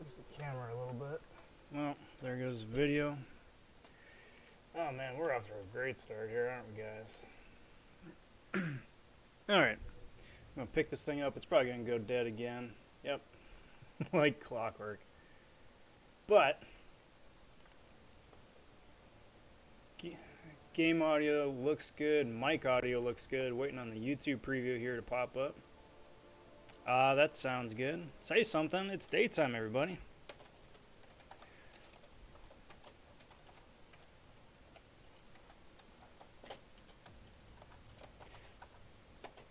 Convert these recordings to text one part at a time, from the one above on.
Fix the camera a little bit. Well, there goes video. Oh man, we're off to a great start here, aren't we, guys? Alright, I'm gonna pick this thing up. It's probably gonna go dead again. Yep, like clockwork. But, game audio looks good, mic audio looks good. Waiting on the YouTube preview here to pop up. That sounds good. Say something, it's daytime, everybody.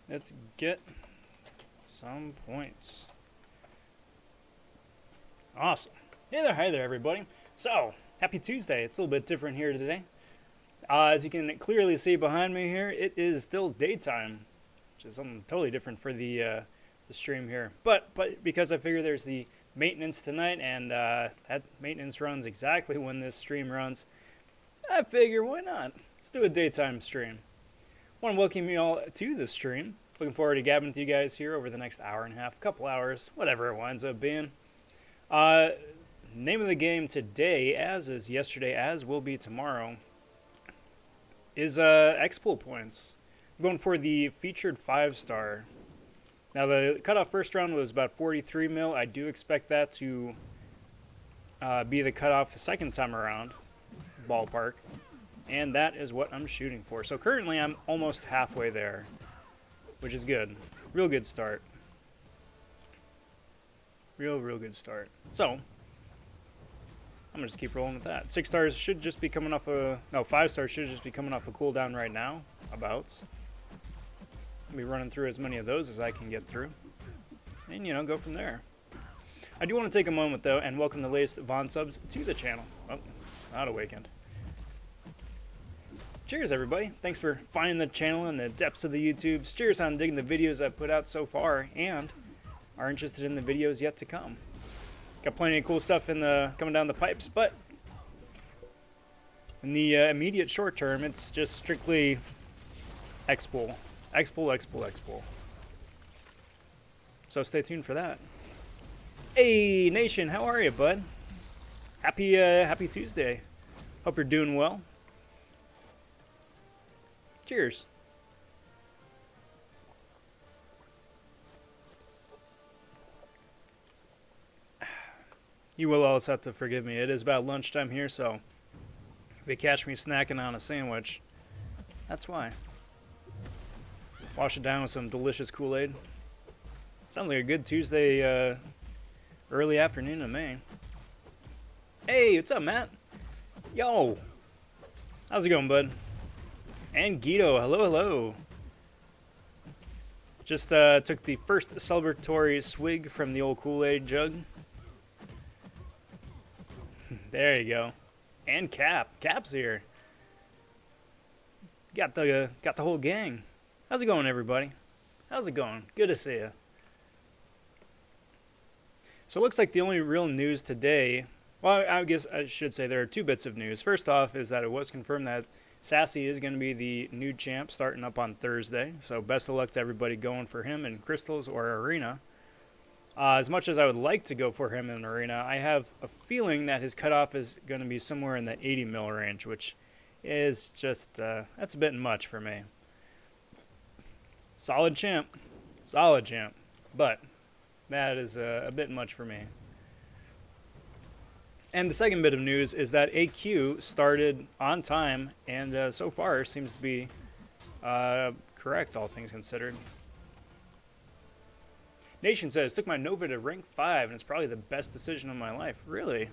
Let's get some points. Awesome. Hey there, hi there, everybody. So, happy Tuesday. It's a little bit different here today. As you can clearly see behind me here, it is still daytime, which is something totally different for the stream here. But because I figure there's the maintenance tonight, and that maintenance runs exactly when this stream runs, I figure why not? Let's do a daytime stream. I want to welcome you all to the stream. Looking forward to gabbing with you guys here over the next hour and a half, couple hours, whatever it winds up being. Name of the game today, as is yesterday, as will be tomorrow, is Xpool points. I'm going for the featured 5-star. Now the cutoff first round was about 43 mil. I do expect that to be the cutoff the second time around, ballpark. And that is what I'm shooting for. So currently I'm almost halfway there, which is good. Real good start. Real good start. So, I'm going to just keep rolling with that. 6 stars should just be coming off a... No, 5 stars should just be coming off a cooldown right now. Abouts. I'll be running through as many of those as I can get through. And, you know, go from there. I do want to take a moment, though, and welcome the latest Von subs to the channel. Oh, not awakened. Cheers, everybody. Thanks for finding the channel in the depths of the YouTubes. Cheers on digging the videos I've put out so far and are interested in the videos yet to come. Got plenty of cool stuff coming down the pipes, but in the immediate short term, it's just strictly Xpool. Xpool. So stay tuned for that. Hey, Nation, how are you, bud? Happy Tuesday. Hope you're doing well. Cheers. You will always have to forgive me. It is about lunchtime here, so if you catch me snacking on a sandwich, that's why. Wash it down with some delicious Kool-Aid. Sounds like a good Tuesday early afternoon to me. Hey, what's up, Matt? Yo. How's it going, bud? And Guido, hello. Just took the first celebratory swig from the old Kool-Aid jug. There you go. And Cap's here. Got the whole gang. How's it going, everybody? How's it going? Good to see you. So it looks like the only real news today, well, I guess I should say there are 2 bits of news. First off is that it was confirmed that Sassy is going to be the new champ starting up on Thursday. So best of luck to everybody going for him in Crystals or Arena. As much as I would like to go for him in Arena, I have a feeling that his cutoff is going to be somewhere in the 80 mil range, which is just, that's a bit much for me. Solid champ, but that is a bit much for me. And the second bit of news is that AQ started on time, and so far seems to be correct, all things considered. Nation says, took my Nova to rank 5, and it's probably the best decision of my life. Really?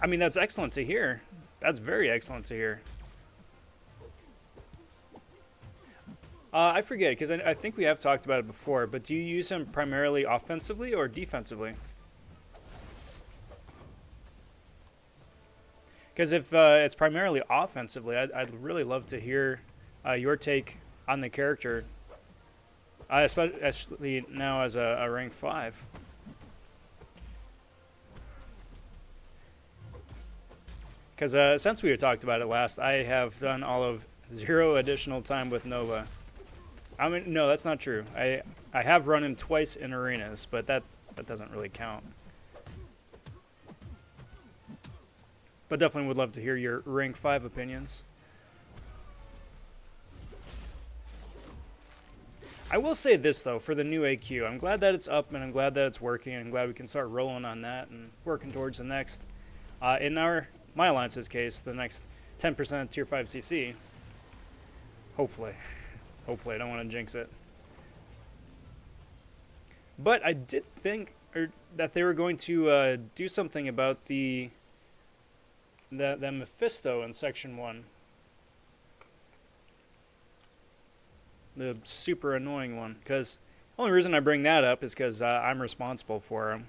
I mean, that's excellent to hear. That's very excellent to hear. I forget, because I think we have talked about it before, but do you use him primarily offensively or defensively? Because if it's primarily offensively, I'd really love to hear your take on the character, especially now as a rank 5. Because since we had talked about it last, I have done all of 0 additional time with Nova. I mean, no, that's not true. I have run him twice in arenas, but that doesn't really count. But definitely would love to hear your rank 5 opinions. I will say this, though, for the new AQ. I'm glad that it's up, and I'm glad that it's working, and I'm glad we can start rolling on that and working towards the next, in my alliance's case, the next 10% Tier 5 CC. Hopefully. Hopefully, I don't want to jinx it. But I did think that they were going to do something about the Mephisto in Section 1. The super annoying one. Because the only reason I bring that up is because I'm responsible for him.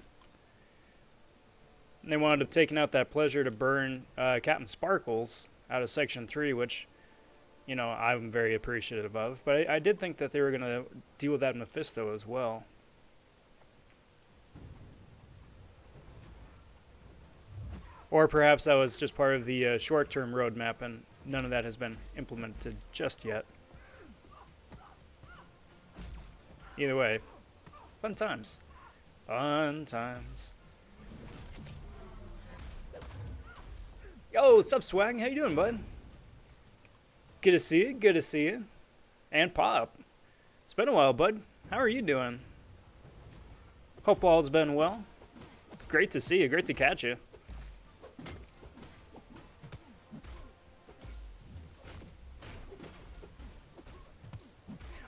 And they wound up taking out that pleasure to burn Captain Sparkles out of Section 3, which, you know, I'm very appreciative of. But I did think that they were going to deal with that Mephisto as well. Or perhaps that was just part of the short-term roadmap and none of that has been implemented just yet. Either way, fun times. Fun times. Yo, what's up, Swag? How you doing, bud? Good to see you. Good to see you. And Pop. It's been a while, bud. How are you doing? Hope all's been well. It's great to see you. Great to catch you.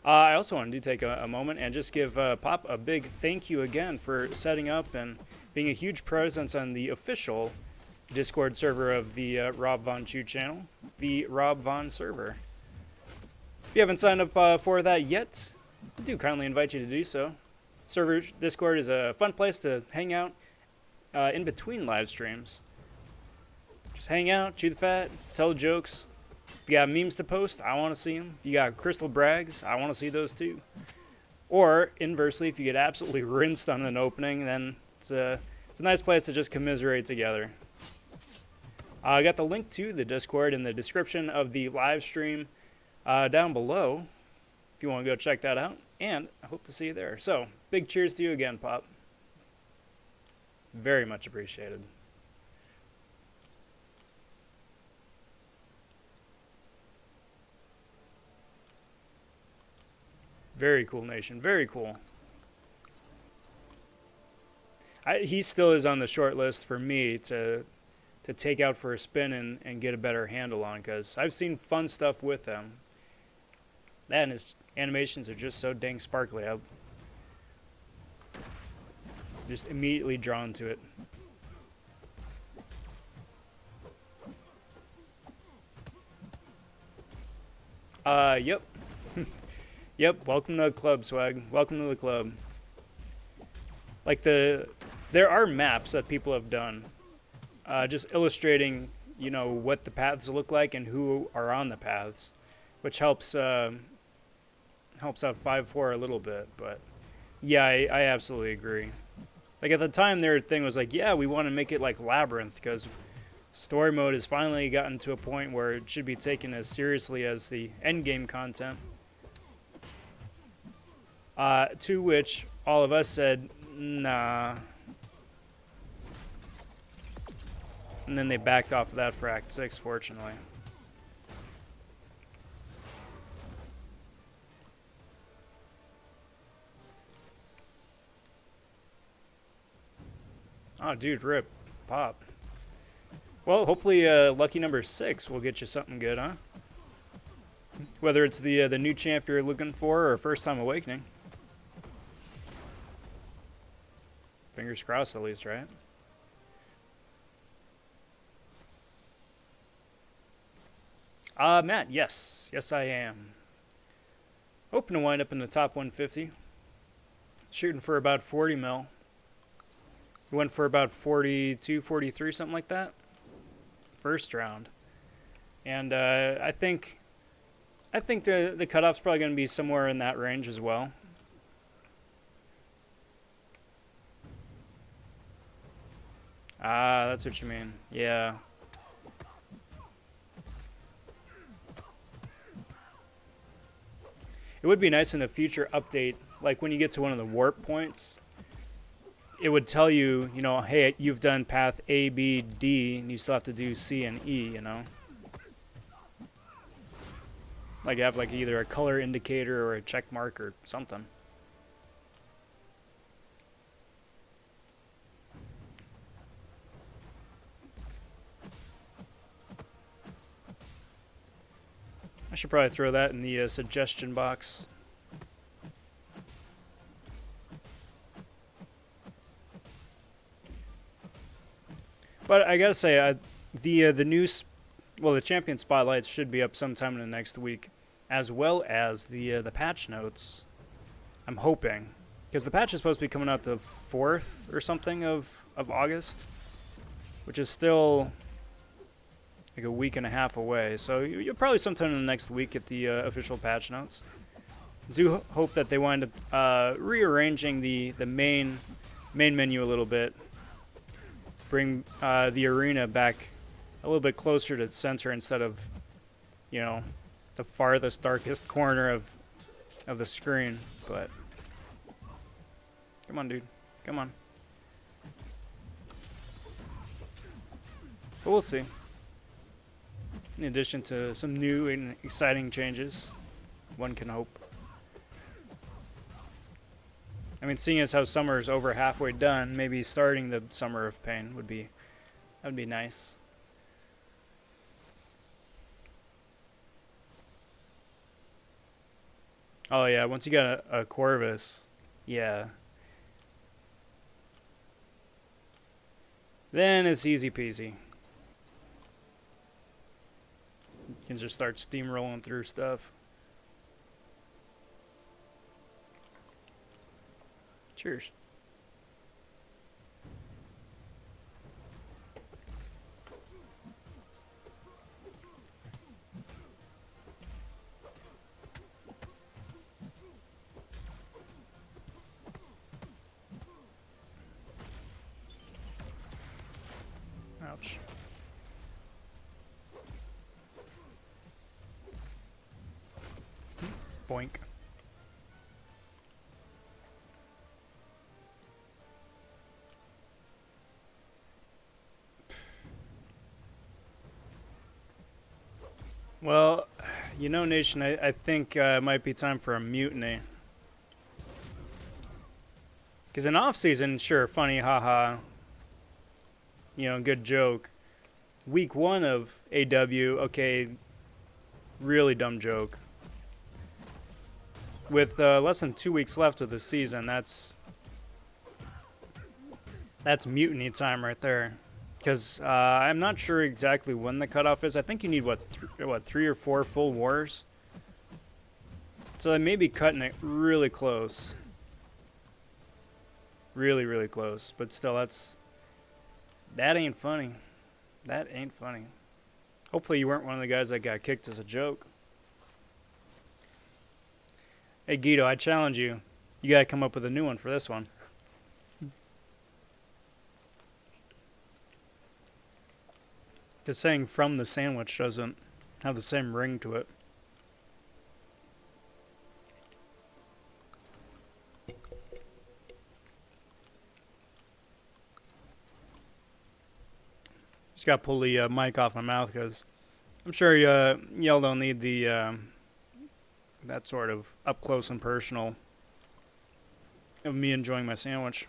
I also wanted to take a moment and just give Pop a big thank you again for setting up and being a huge presence on the official Discord server of the RobVonShoe channel, the RobVon server. If you haven't signed up for that yet, I do kindly invite you to do so. Server Discord is a fun place to hang out in between live streams. Just hang out, chew the fat, tell jokes. If you got memes to post, I want to see them. If you got crystal brags, I want to see those too. Or, inversely, if you get absolutely rinsed on an opening, then it's a nice place to just commiserate together. I got the link to the Discord in the description of the live stream down below, if you want to go check that out. And I hope to see you there. So, big cheers to you again, Pop. Very much appreciated. Very cool, Nation. Very cool. He still is on the short list for me to take out for a spin and get a better handle on, because I've seen fun stuff with him. That and his animations are just so dang sparkly. I'm just immediately drawn to it. Yep. Yep, welcome to the club, Swag. Welcome to the club. Like there are maps that people have done, just illustrating, you know, what the paths look like and who are on the paths, which helps out 5-4 a little bit. But yeah, I absolutely agree. Like at the time, their thing was like, yeah, we want to make it like Labyrinth because story mode has finally gotten to a point where it should be taken as seriously as the end game content. To which all of us said, nah. And then they backed off of that for Act 6, fortunately. Oh, dude, rip. Pop. Well, hopefully lucky number 6 will get you something good, huh? Whether it's the new champ you're looking for or first time awakening. Fingers crossed, at least, right? Matt, yes. Yes, I am. Hoping to wind up in the top 150. Shooting for about 40 mil. We went for about 42, 43, something like that. First round. And I think the cutoff's probably going to be somewhere in that range as well. Ah, that's what you mean. Yeah. It would be nice in a future update, like when you get to one of the warp points, it would tell you, you know, hey, you've done path A, B, D, and you still have to do C and E, you know? Like you have like either a color indicator or a check mark or something. I should probably throw that in the suggestion box. But I gotta say, the new, well, the champion spotlights should be up sometime in the next week, as well as the patch notes. I'm hoping, because the patch is supposed to be coming out the 4th or something of August, which is still like a week and a half away. So you'll probably sometime in the next week get the official patch notes. Do hope that they wind up rearranging the main menu a little bit. Bring the arena back a little bit closer to the center instead of, you know, the farthest, darkest corner of the screen. But come on, dude, come on. But we'll see. In addition to some new and exciting changes, one can hope. I mean, seeing as how summer is over halfway done, maybe starting the Summer of Pain would be nice. Oh yeah, once you got a Corvus, yeah. Then it's easy peasy. You can just start steamrolling through stuff. Cheers. Ouch. Boink. Well, you know, Nation, I think it might be time for a mutiny. Because in off-season, sure, funny, haha, you know, good joke. Week 1 of AW, okay, really dumb joke. With less than 2 weeks left of the season, that's mutiny time right there. Because I'm not sure exactly when the cutoff is. I think you need, what, 3 or 4 full wars? So they may be cutting it really close. Really, really close. But still, that ain't funny. That ain't funny. Hopefully you weren't one of the guys that got kicked as a joke. Hey, Guido, I challenge you. You gotta come up with a new one for this one. Just saying from the sandwich doesn't have the same ring to it. Just gotta pull the mic off my mouth because I'm sure y'all don't need the that sort of up close and personal of me enjoying my sandwich.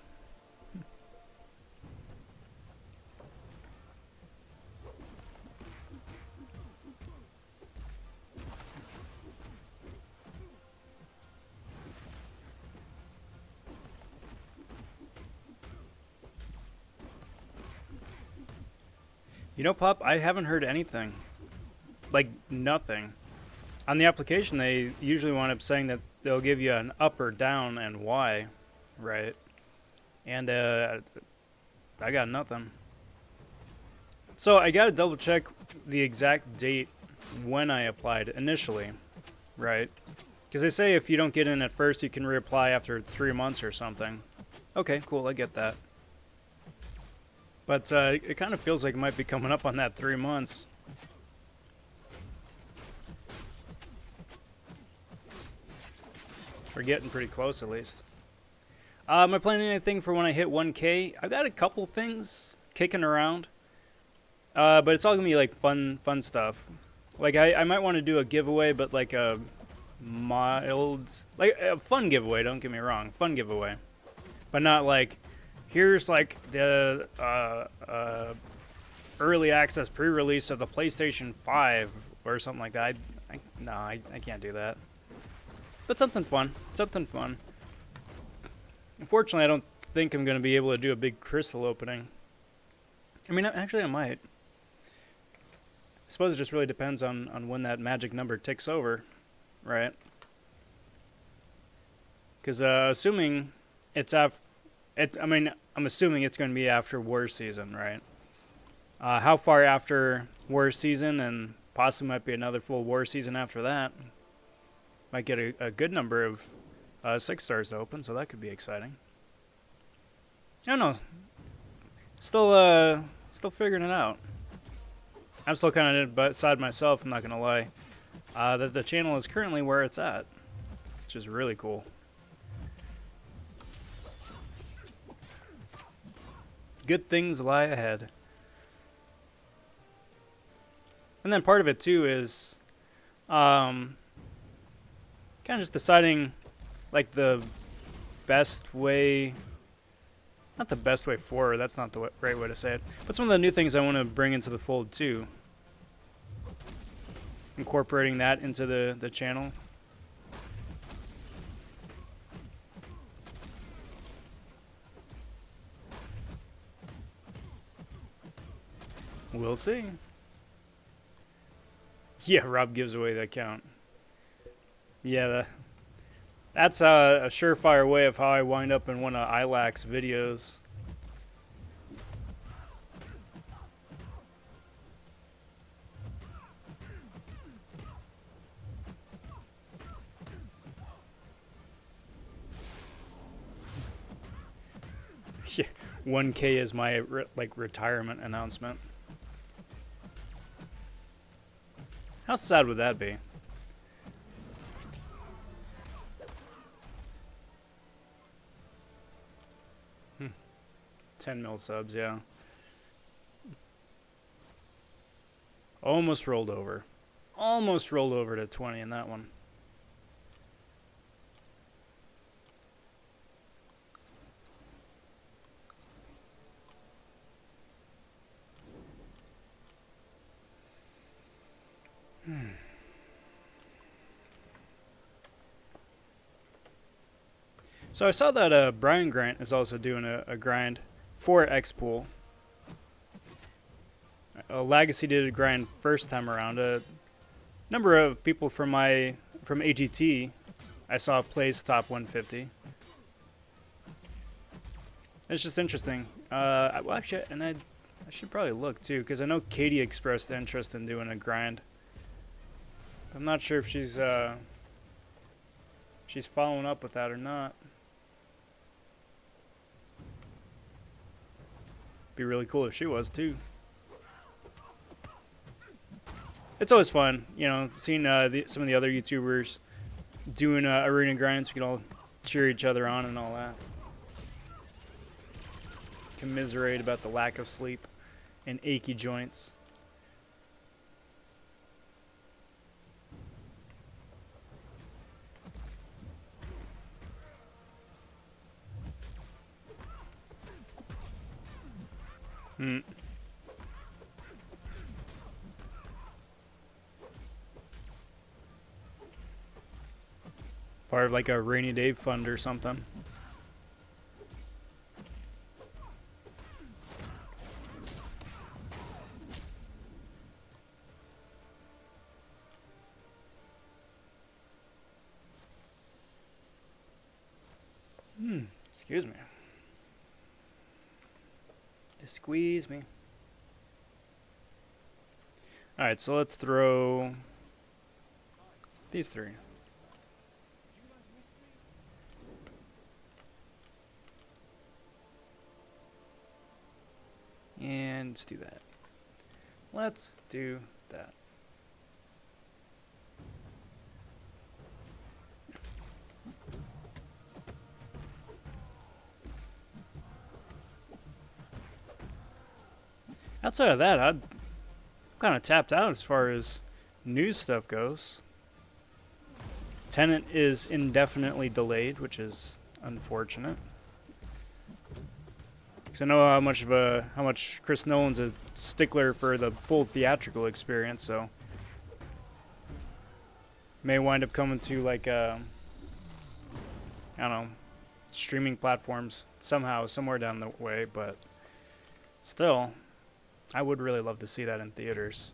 You know, Pop, I haven't heard anything. Like, nothing. On the application, they usually wind up saying that they'll give you an up or down and why, right? And I got nothing. So I gotta double check the exact date when I applied initially, right? Because they say if you don't get in at first, you can reapply after 3 months or something. Okay, cool, I get that. But it kind of feels like it might be coming up on that 3 months. We're getting pretty close, at least. Am I planning anything for when I hit 1K? I've got a couple things kicking around, but it's all gonna be like fun stuff. Like I might want to do a giveaway, but like a mild, like a fun giveaway. Don't get me wrong, fun giveaway, but not like here's like the early access pre-release of the PlayStation 5 or something like that. No, I can't do that. But something fun. Something fun. Unfortunately, I don't think I'm going to be able to do a big crystal opening. I mean, actually, I might. I suppose it just really depends on when that magic number ticks over, right? Because assuming it's after... I'm assuming it's going to be after war season, right? How far after war season, and possibly might be another full war season after that. Might get a good number of 6 stars to open, so that could be exciting. I don't know. Still figuring it out. I'm still kind of beside myself, I'm not going to lie. That the channel is currently where it's at, which is really cool. Good things lie ahead. And then part of it too is kind of just deciding like the best way, not the best way forward, that's not the right way to say it, but some of the new things I want to bring into the fold too. Incorporating that into the channel. We'll see. Yeah, Rob gives away the account. Yeah, that's a surefire way of how I wind up in one of ILAC's videos. Yeah, 1K is my retirement announcement. How sad would that be? Hmm. 10 mil subs, yeah. Almost rolled over. Almost rolled over to 20 in that one. So I saw that Brian Grant is also doing a grind for Xpool. Legacy did a grind first time around. A number of people from AGT I saw place top 150. It's just interesting. Well, actually, and I should probably look too, because I know Katie expressed interest in doing a grind. I'm not sure if she's following up with that or not. Be really cool if she was too. It's always fun, you know, seeing some of the other YouTubers doing arena grinds. We can all cheer each other on and all that. Commiserate about the lack of sleep and achy joints. Part of like a rainy day fund or something. Excuse me. Squeeze me. Alright, so let's throw these three. And let's do that. Let's do that. Outside of that, I'm kind of tapped out as far as news stuff goes. Tenet is indefinitely delayed, which is unfortunate. Because I know how much Chris Nolan's a stickler for the full theatrical experience, so may wind up coming to like I don't know, streaming platforms somehow, somewhere down the way, but still, I would really love to see that in theaters.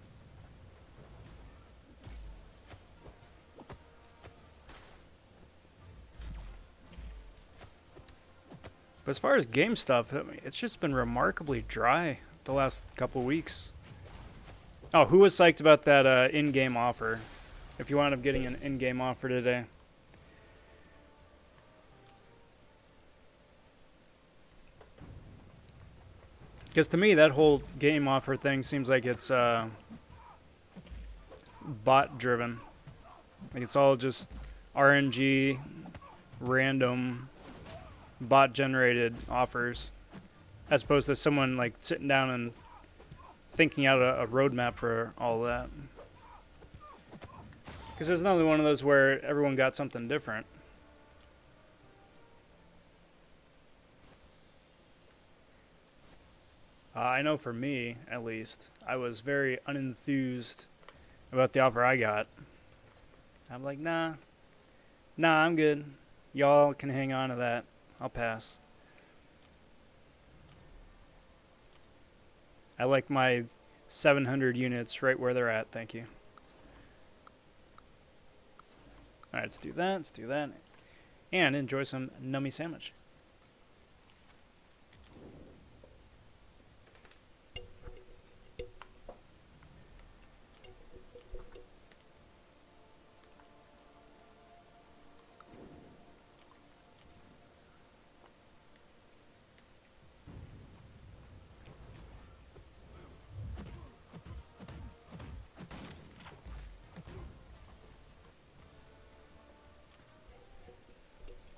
But as far as game stuff, I mean, it's just been remarkably dry the last couple weeks. Oh, who was psyched about that in-game offer? If you wound up getting an in-game offer today. Because to me, that whole game offer thing seems like it's bot-driven. Like it's all just RNG, random, bot-generated offers, as opposed to someone like sitting down and thinking out a roadmap for all of that. Because there's another one of those where everyone got something different. I know for me, at least, I was very unenthused about the offer I got. I'm like, nah, I'm good. Y'all can hang on to that. I'll pass. I like my 700 units right where they're at, thank you. Alright, let's do that, and enjoy some nummy sandwich.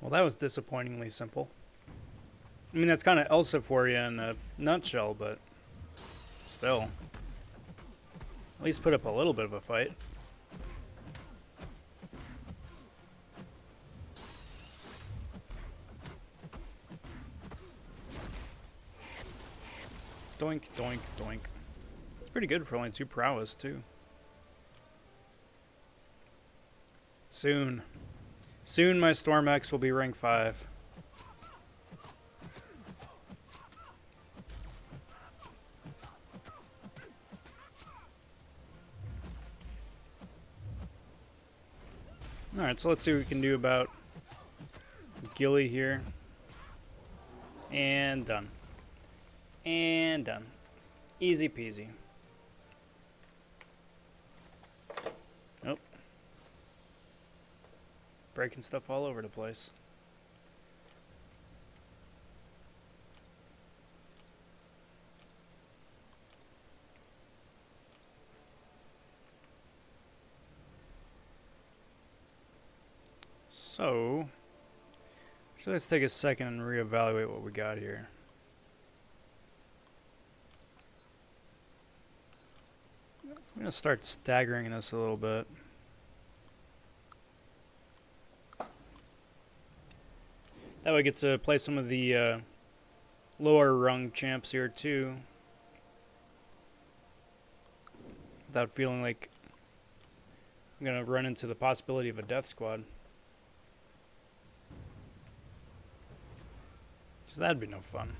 Well, that was disappointingly simple. I mean, that's kind of Elsa for you in a nutshell, but still. At least put up a little bit of a fight. Doink, doink, doink. It's pretty good for only 2 prowess, too. Soon. Soon my Storm X will be rank 5. Alright, so let's see what we can do about Gilly here. And done. And done. Easy peasy. Nope. Breaking stuff all over the place. So, let's take a second and reevaluate what we got here. I'm going to start staggering this a little bit. That way I get to play some of the lower rung champs here too, without feeling like I'm going to run into the possibility of a death squad. Because that'd be no fun.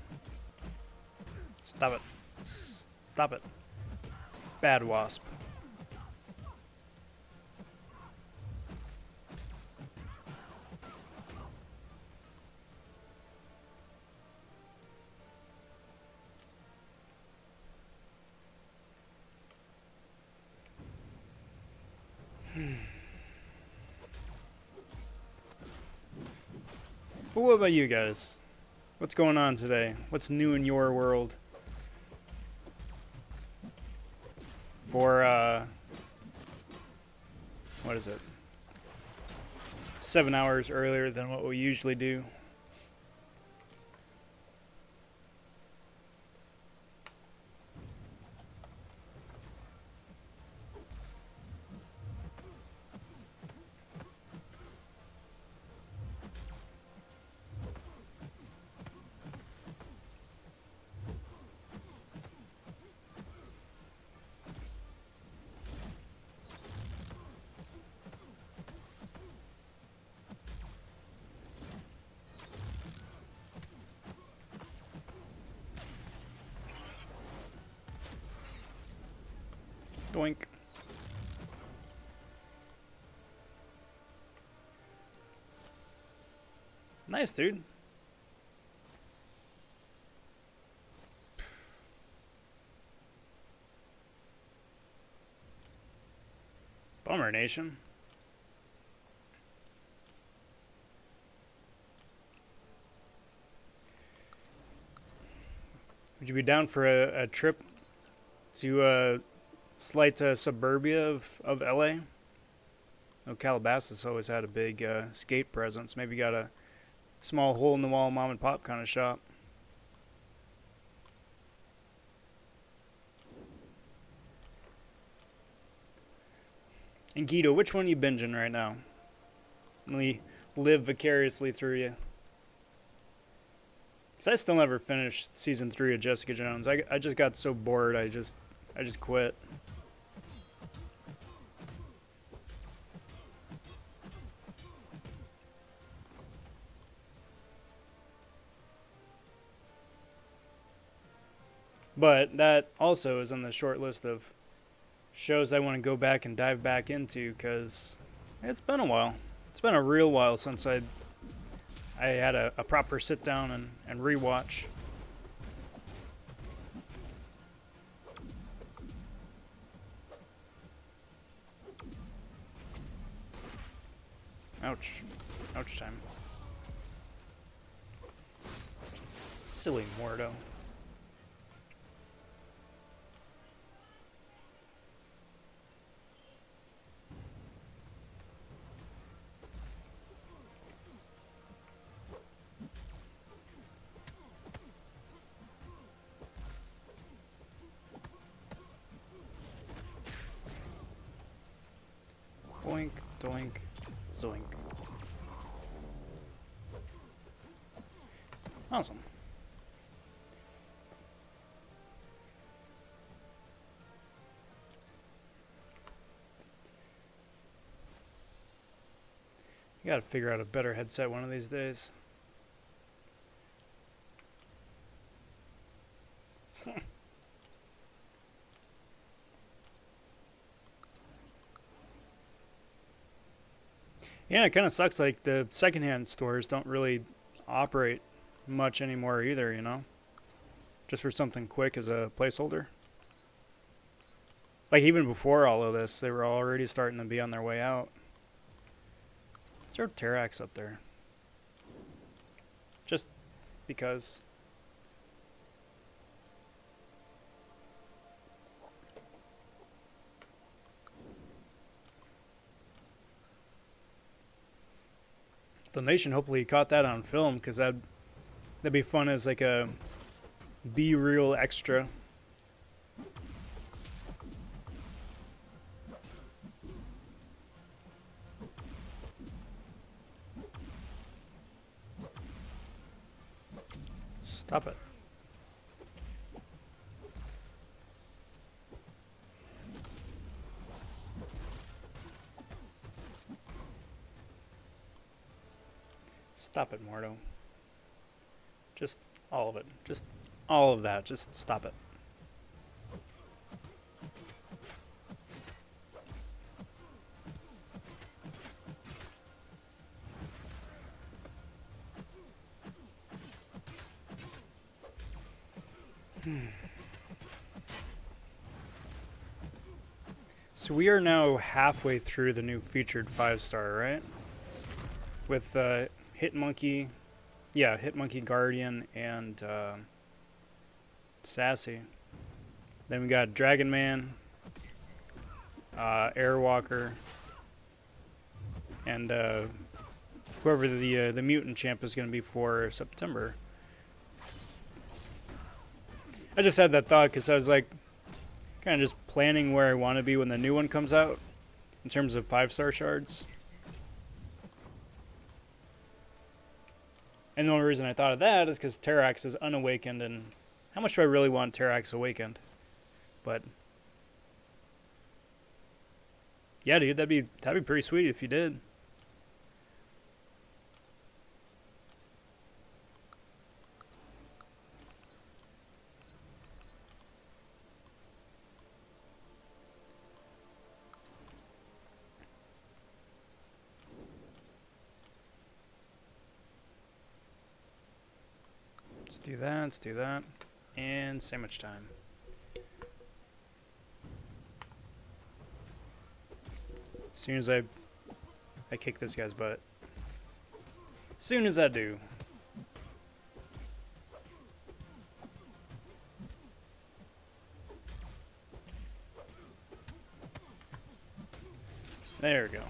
Stop it. Stop it. Bad wasp. But what about you guys? What's going on today? What's new in your world? For, what is it? 7 hours earlier than what we usually do. Boink. Nice, dude. Bummer, Nation. Would you be down for a trip to slight suburbia of LA? Oh, Calabasas always had a big skate presence. Maybe got a small hole in the wall mom and pop kind of shop. And Guido, which one are you binging right now? Let me live vicariously through you. Cause I still never finished season 3 of Jessica Jones. I just got so bored. I just quit. But that also is on the short list of shows I want to go back and dive back into, because it's been a while. It's been a real while since I had a proper sit down and rewatch. Ouch. Ouch time. Silly Mordo. Boink, doink, zoink. Awesome. You gotta figure out a better headset one of these days. Yeah, it kind of sucks. Like, the secondhand stores don't really operate much anymore either, you know? Just for something quick as a placeholder. Like, even before all of this, they were already starting to be on their way out. Let's throw Terax up there. Just because. The Nation hopefully caught that on film, because that'd be fun as like a B-reel extra. Stop it. Stop it, Mordo. Just all of it. Just all of that. Just stop it. So we are now halfway through the new featured 5-star, right? With Hitmonkey, yeah, Hitmonkey Guardian and Sassy. Then we got Dragon Man, Airwalker, and whoever the mutant champ is going to be for September. I just had that thought because I was like, kind of just planning where I want to be when the new one comes out in terms of 5-star shards. And the only reason I thought of that is because Terax is unawakened, and how much do I really want Terax awakened? But yeah, dude, that'd be pretty sweet if you did. do that, let's do that. And sandwich time. As soon as I kick this guy's butt. As soon as I do. There we go.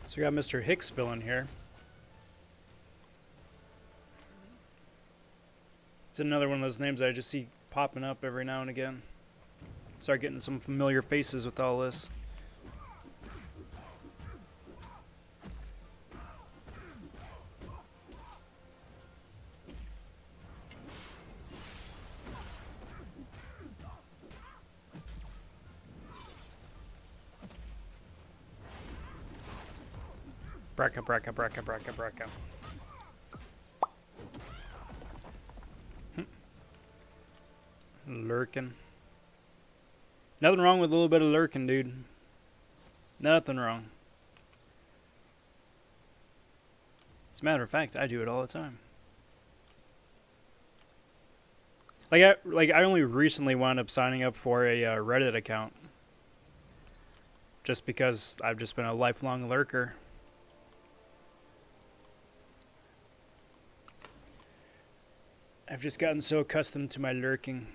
So we got Mr. Hicksville in here. It's another one of those names I just see popping up every now and again. Start getting some familiar faces with all this. Bracka, bracka, bracka, bracka, bracka. Lurking. Nothing wrong with a little bit of lurking, dude. Nothing wrong. As a matter of fact, I do it all the time. I only recently wound up signing up for a Reddit account. Just because I've just been a lifelong lurker. I've just gotten so accustomed to my lurking.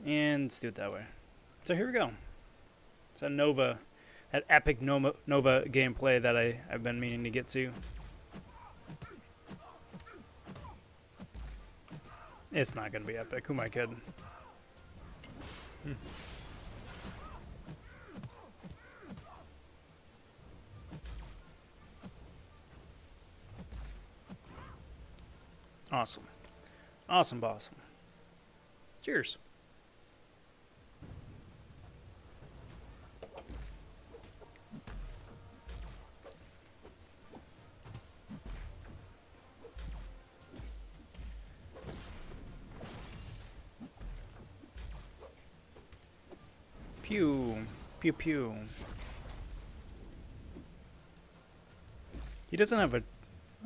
And let's do it that way. So here we go. It's a Nova, that epic Nova gameplay that I've been meaning to get to. It's not going to be epic. Who am I kidding? Awesome. Awesome, boss. Cheers. Pew. Pew pew. He doesn't have a...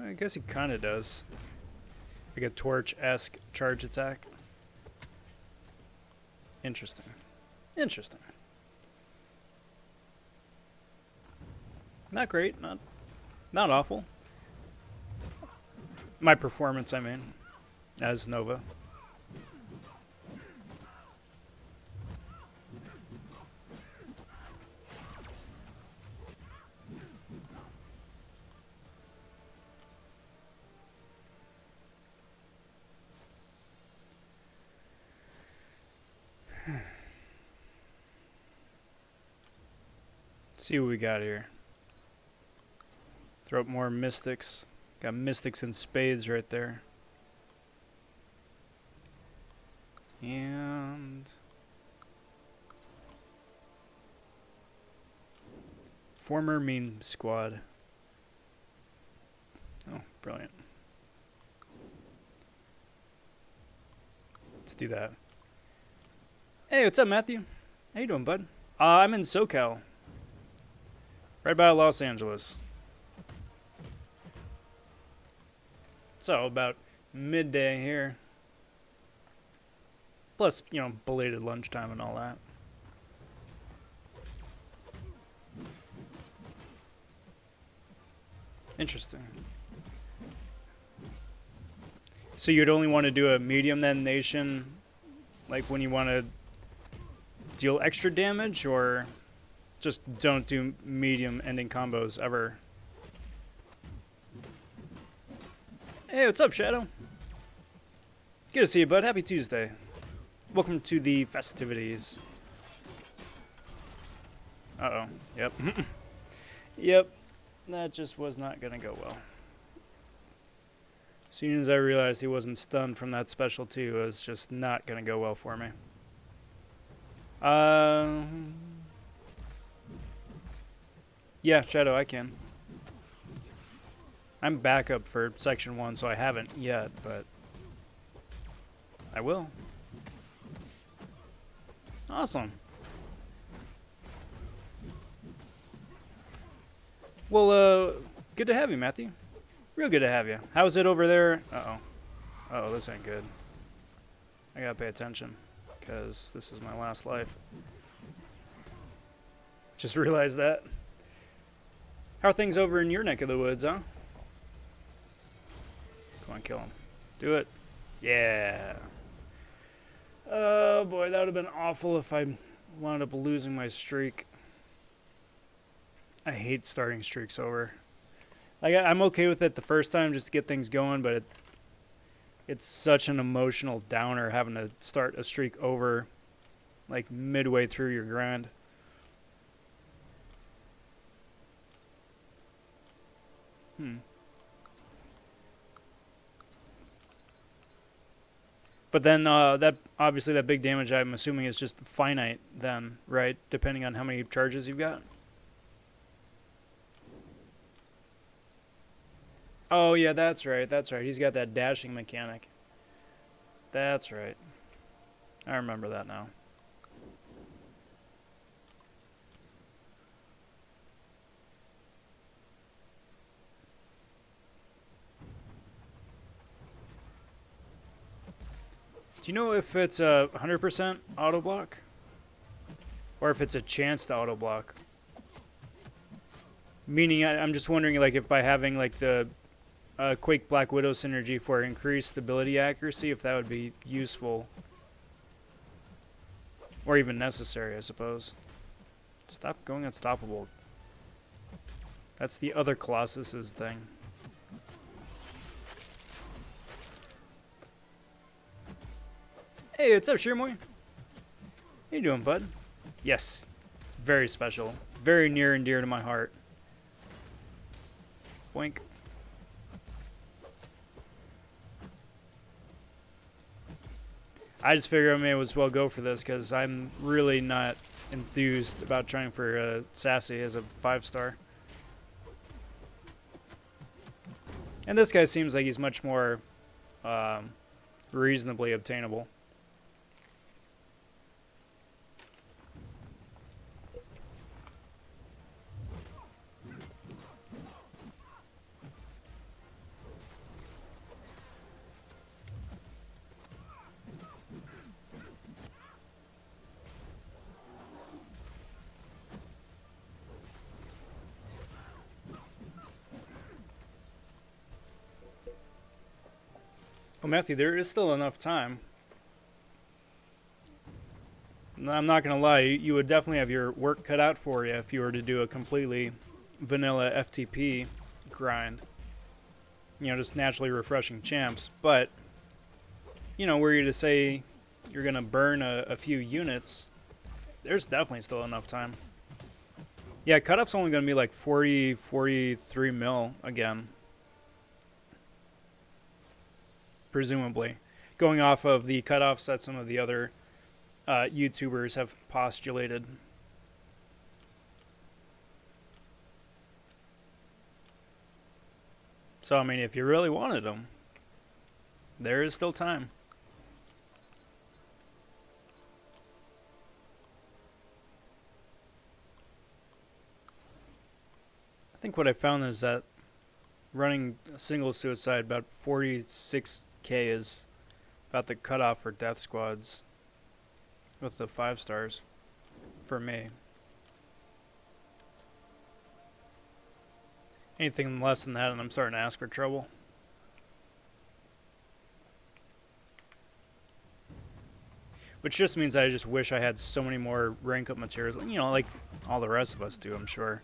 I guess he kind of does. Like a torch-esque charge attack. Interesting. Interesting. Not great. Not awful. My performance, I mean, as Nova. See what we got here. Throw up more mystics. Got mystics and spades right there. And former meme squad. Oh, brilliant. Let's do that. Hey, what's up, Matthew? How you doing, bud? I'm in SoCal. Right by Los Angeles. So, about midday here. Plus, you know, belated lunchtime and all that. Interesting. So you'd only want to do a medium then, Nation? Like when you want to deal extra damage, or... just don't do medium ending combos ever. Hey, what's up, Shadow? Good to see you, bud. Happy Tuesday. Welcome to the festivities. Uh-oh. Yep. Yep. That just was not going to go well. As soon as I realized he wasn't stunned from that special too, it was just not going to go well for me. Yeah, Shadow, I can. I'm backup for Section 1, so I haven't yet, but I will. Awesome. Well, good to have you, Matthew. Real good to have you. How's it over there? Uh-oh. Uh-oh, this ain't good. I gotta pay attention, because this is my last life. Just realized that. How are things over in your neck of the woods, huh? Come on, kill him. Do it. Yeah. Oh, boy, that would have been awful if I wound up losing my streak. I hate starting streaks over. Like, I'm okay with it the first time just to get things going, but it's such an emotional downer having to start a streak over, like, midway through your grind. But then that obviously that big damage, I'm assuming, is just finite then, right? Depending on how many charges you've got. Oh yeah, that's right. That's right. He's got that dashing mechanic. That's right. I remember that now. Do you know if it's a 100% auto block? Or if it's a chance to auto block? Meaning, I'm just wondering, like, if by having, like, the Quake Black Widow synergy for increased ability accuracy, if that would be useful. Or even necessary, I suppose. Stop going unstoppable. That's the other Colossus's thing. Hey, what's up, Shirmoy? How you doing, bud? Yes, it's very special. Very near and dear to my heart. Boink. I just figured I may as well go for this because I'm really not enthused about trying for Sassy as a 5-star. And this guy seems like he's much more reasonably obtainable. Well, Matthew, there is still enough time. I'm not going to lie, you would definitely have your work cut out for you if you were to do a completely vanilla FTP grind. You know, just naturally refreshing champs. But, you know, were you to say you're going to burn a few units, there's definitely still enough time. Yeah, cutoff's only going to be like 40, 43 mil again. Presumably, going off of the cutoffs that some of the other YouTubers have postulated. So, I mean, if you really wanted them, there is still time. I think what I found is that running a single suicide, about 46k is about the cutoff for death squads with the 5-stars for me. Anything less than that and I'm starting to ask for trouble. Which just means I just wish I had so many more rank up materials, you know, like all the rest of us do, I'm sure.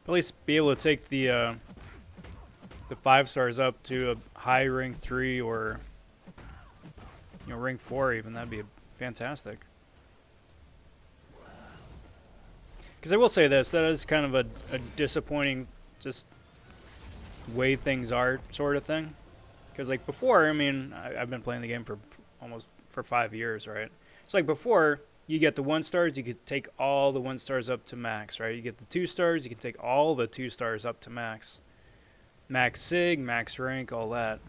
At least be able to take the 5-stars up to a high rank 3 or, you know, rank 4 even. That'd be fantastic. Because I will say this, that is kind of a disappointing just way things are sort of thing. Because like before, I mean, I've been playing the game for almost for 5 years, right? It's like before, you get the 1 stars, you could take all the 1 stars up to max, right? You get the 2 stars, you can take all the 2 stars up to max. Max sig, max rank, all that.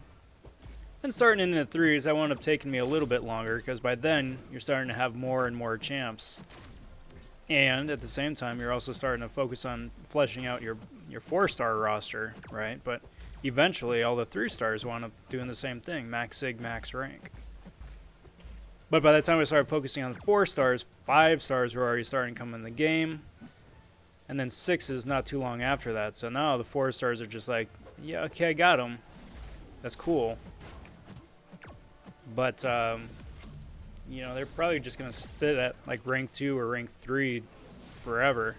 And starting into the 3s, that wound up taking me a little bit longer, because by then, you're starting to have more and more champs. And at the same time, you're also starting to focus on fleshing out your 4-star roster, right? But eventually, all the 3 stars wound up doing the same thing, max sig, max rank. But by the time we started focusing on the 4 stars, 5 stars were already starting to come in the game. And then 6s not too long after that. So now the 4 stars are just like, yeah, okay, I got them. That's cool. But, you know, they're probably just going to sit at like rank 2 or rank 3 forever.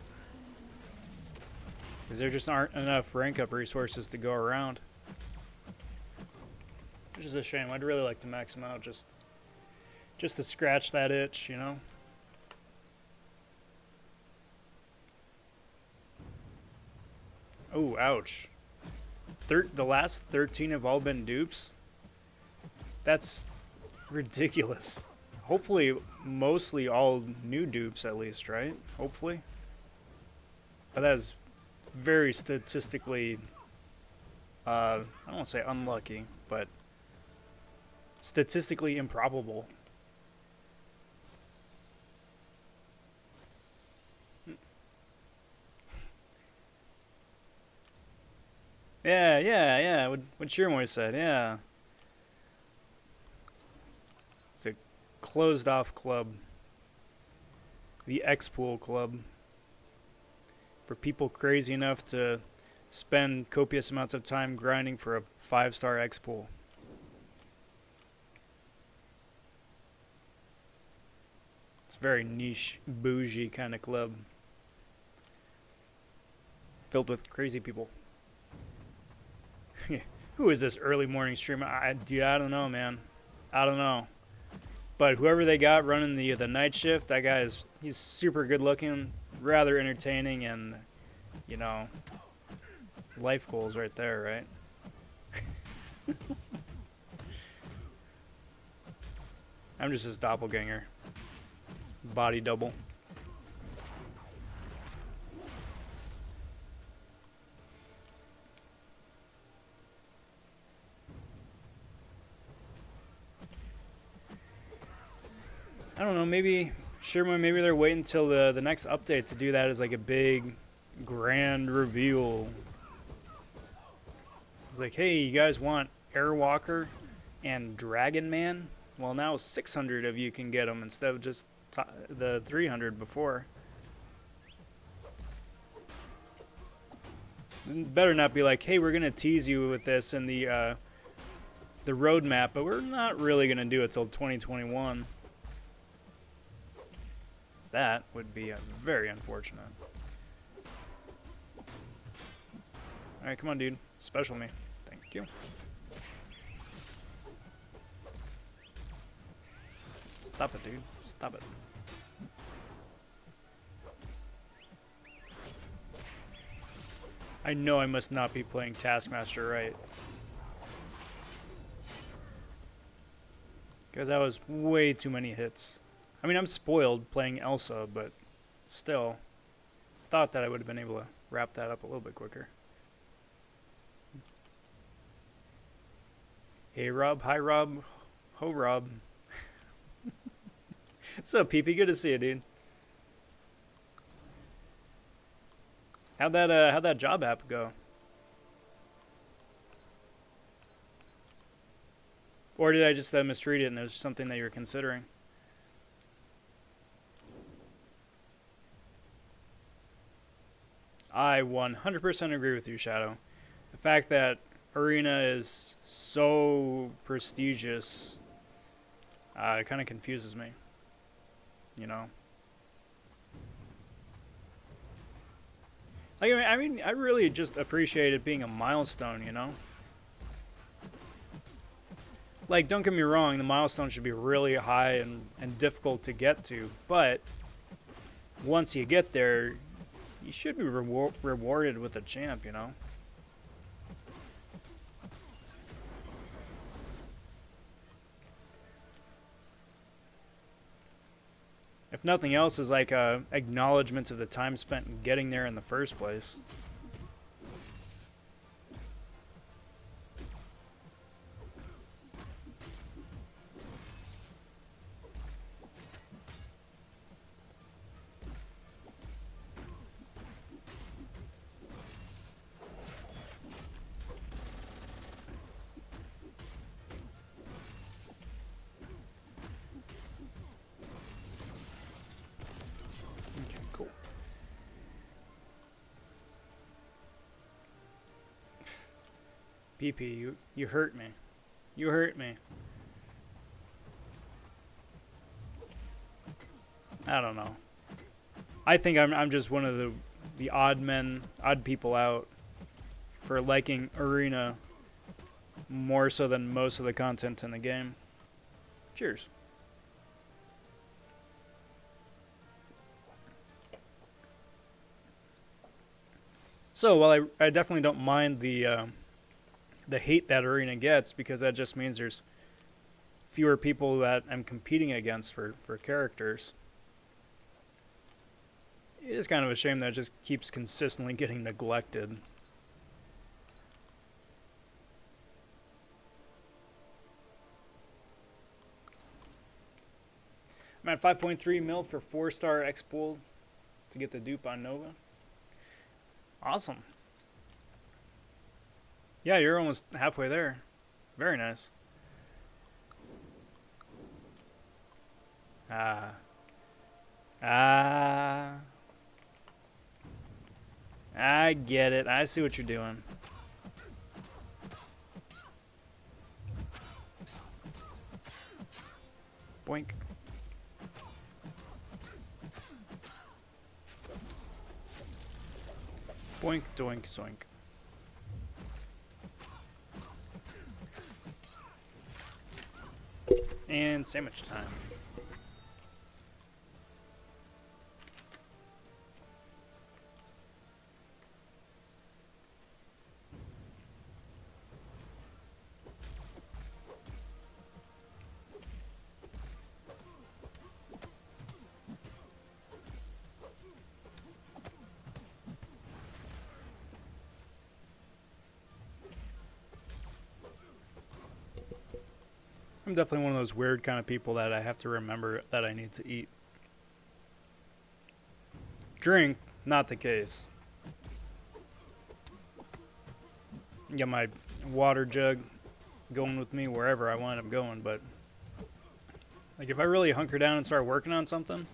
Because there just aren't enough rank up resources to go around. Which is a shame. I'd really like to max them out just to scratch that itch, you know? Oh, ouch. The last 13 have all been dupes? That's ridiculous. Hopefully, mostly all new dupes at least, right? Hopefully. But that is very statistically, I don't want to say unlucky, but statistically improbable. Yeah. What Shirmoy said, yeah. It's a closed-off club. The Xpool Club. For people crazy enough to spend copious amounts of time grinding for a 5-star Xpool. It's a very niche, bougie kind of club. Filled with crazy people. Who is this early morning streamer? Dude, I don't know, man. I don't know. But whoever they got running the night shift, that guy he's super good looking, rather entertaining, and you know, life goals right there, right? I'm just his doppelganger. Body double. I don't know, maybe they're waiting until the next update to do that as like a big grand reveal. It's like, hey, you guys want Airwalker and Dragon Man? Well, now 600 of you can get them instead of just the 300 before. Better not be like, hey, we're gonna tease you with this in the roadmap, but we're not really gonna do it till 2021. That would be very unfortunate. Alright, come on, dude. Special me. Thank you. Stop it, dude. Stop it. I know I must not be playing Taskmaster right. Because that was way too many hits. I mean, I'm spoiled playing Elsa, but still, thought that I would have been able to wrap that up a little bit quicker. Hey, Rob. Hi, Rob. Ho, Rob. What's up, PP? Good to see you, dude. How'd that job app go? Or did I just misread it and there's something that you're considering? I 100% agree with you, Shadow. The fact that Arena is so prestigious, it kind of confuses me. You know? Like, I mean, I really just appreciate it being a milestone, you know? Like, don't get me wrong, the milestone should be really high and difficult to get to, but once you get there, You should be rewarded with a champ, you know? If nothing else, is like a acknowledgement of the time spent in getting there in the first place. PP, you hurt me. You hurt me. I don't know. I think I'm just one of the odd people out for liking Arena more so than most of the content in the game. Cheers. So, while I definitely don't mind the hate that Arena gets, because that just means there's fewer people that I'm competing against for characters. It is kind of a shame that it just keeps consistently getting neglected. I'm at 5.3 mil for 4-star Xpool to get the dupe on Nova. Awesome. Yeah, you're almost halfway there. Very nice. I get it. I see what you're doing. Boink. Boink, doink, zoink. And sandwich time. I'm definitely one of those weird kind of people that I have to remember that I need to eat. Drink, not the case. Got my water jug going with me wherever I wind up going, but like if I really hunker down and start working on something,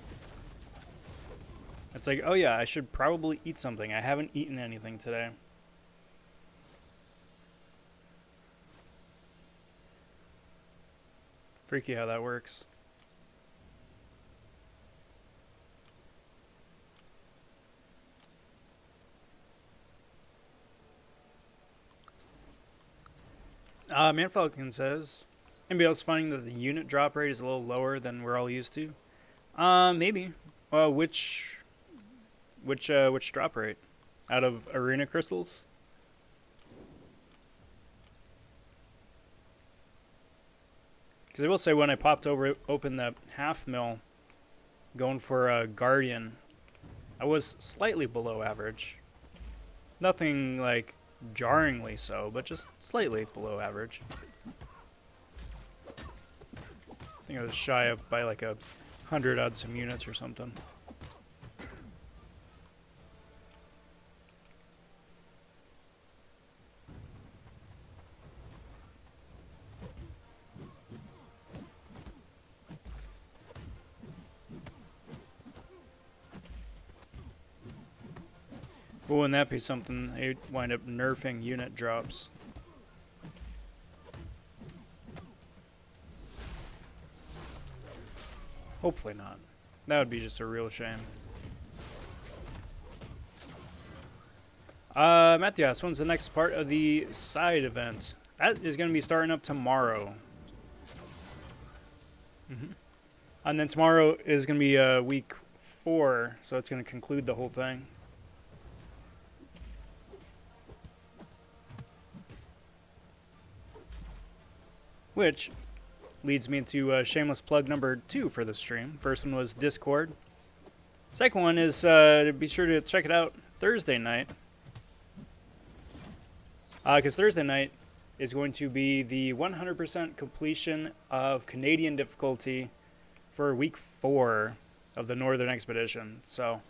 it's like, oh yeah, I should probably eat something. I haven't eaten anything today. Freaky how that works. Manfalcon says, anybody else finding that the unit drop rate is a little lower than we're all used to? Maybe. Which drop rate? Out of arena crystals? Because I will say, when I popped open the half mil, going for a Guardian, I was slightly below average. Nothing like jarringly so, but just slightly below average. I think I was shy of by like 100 odd some units or something. But wouldn't that be something? They'd wind up nerfing unit drops. Hopefully not. That would be just a real shame. Matthew asks, when's the next part of the side event? That is going to be starting up tomorrow. And then tomorrow is going to be week 4, so it's going to conclude the whole thing. which leads me into shameless plug number 2 for the stream. First one was Discord. Second one is be sure to check it out Thursday night. Because Thursday night is going to be the 100% completion of Canadian difficulty for week 4 of the Northern Expedition. So,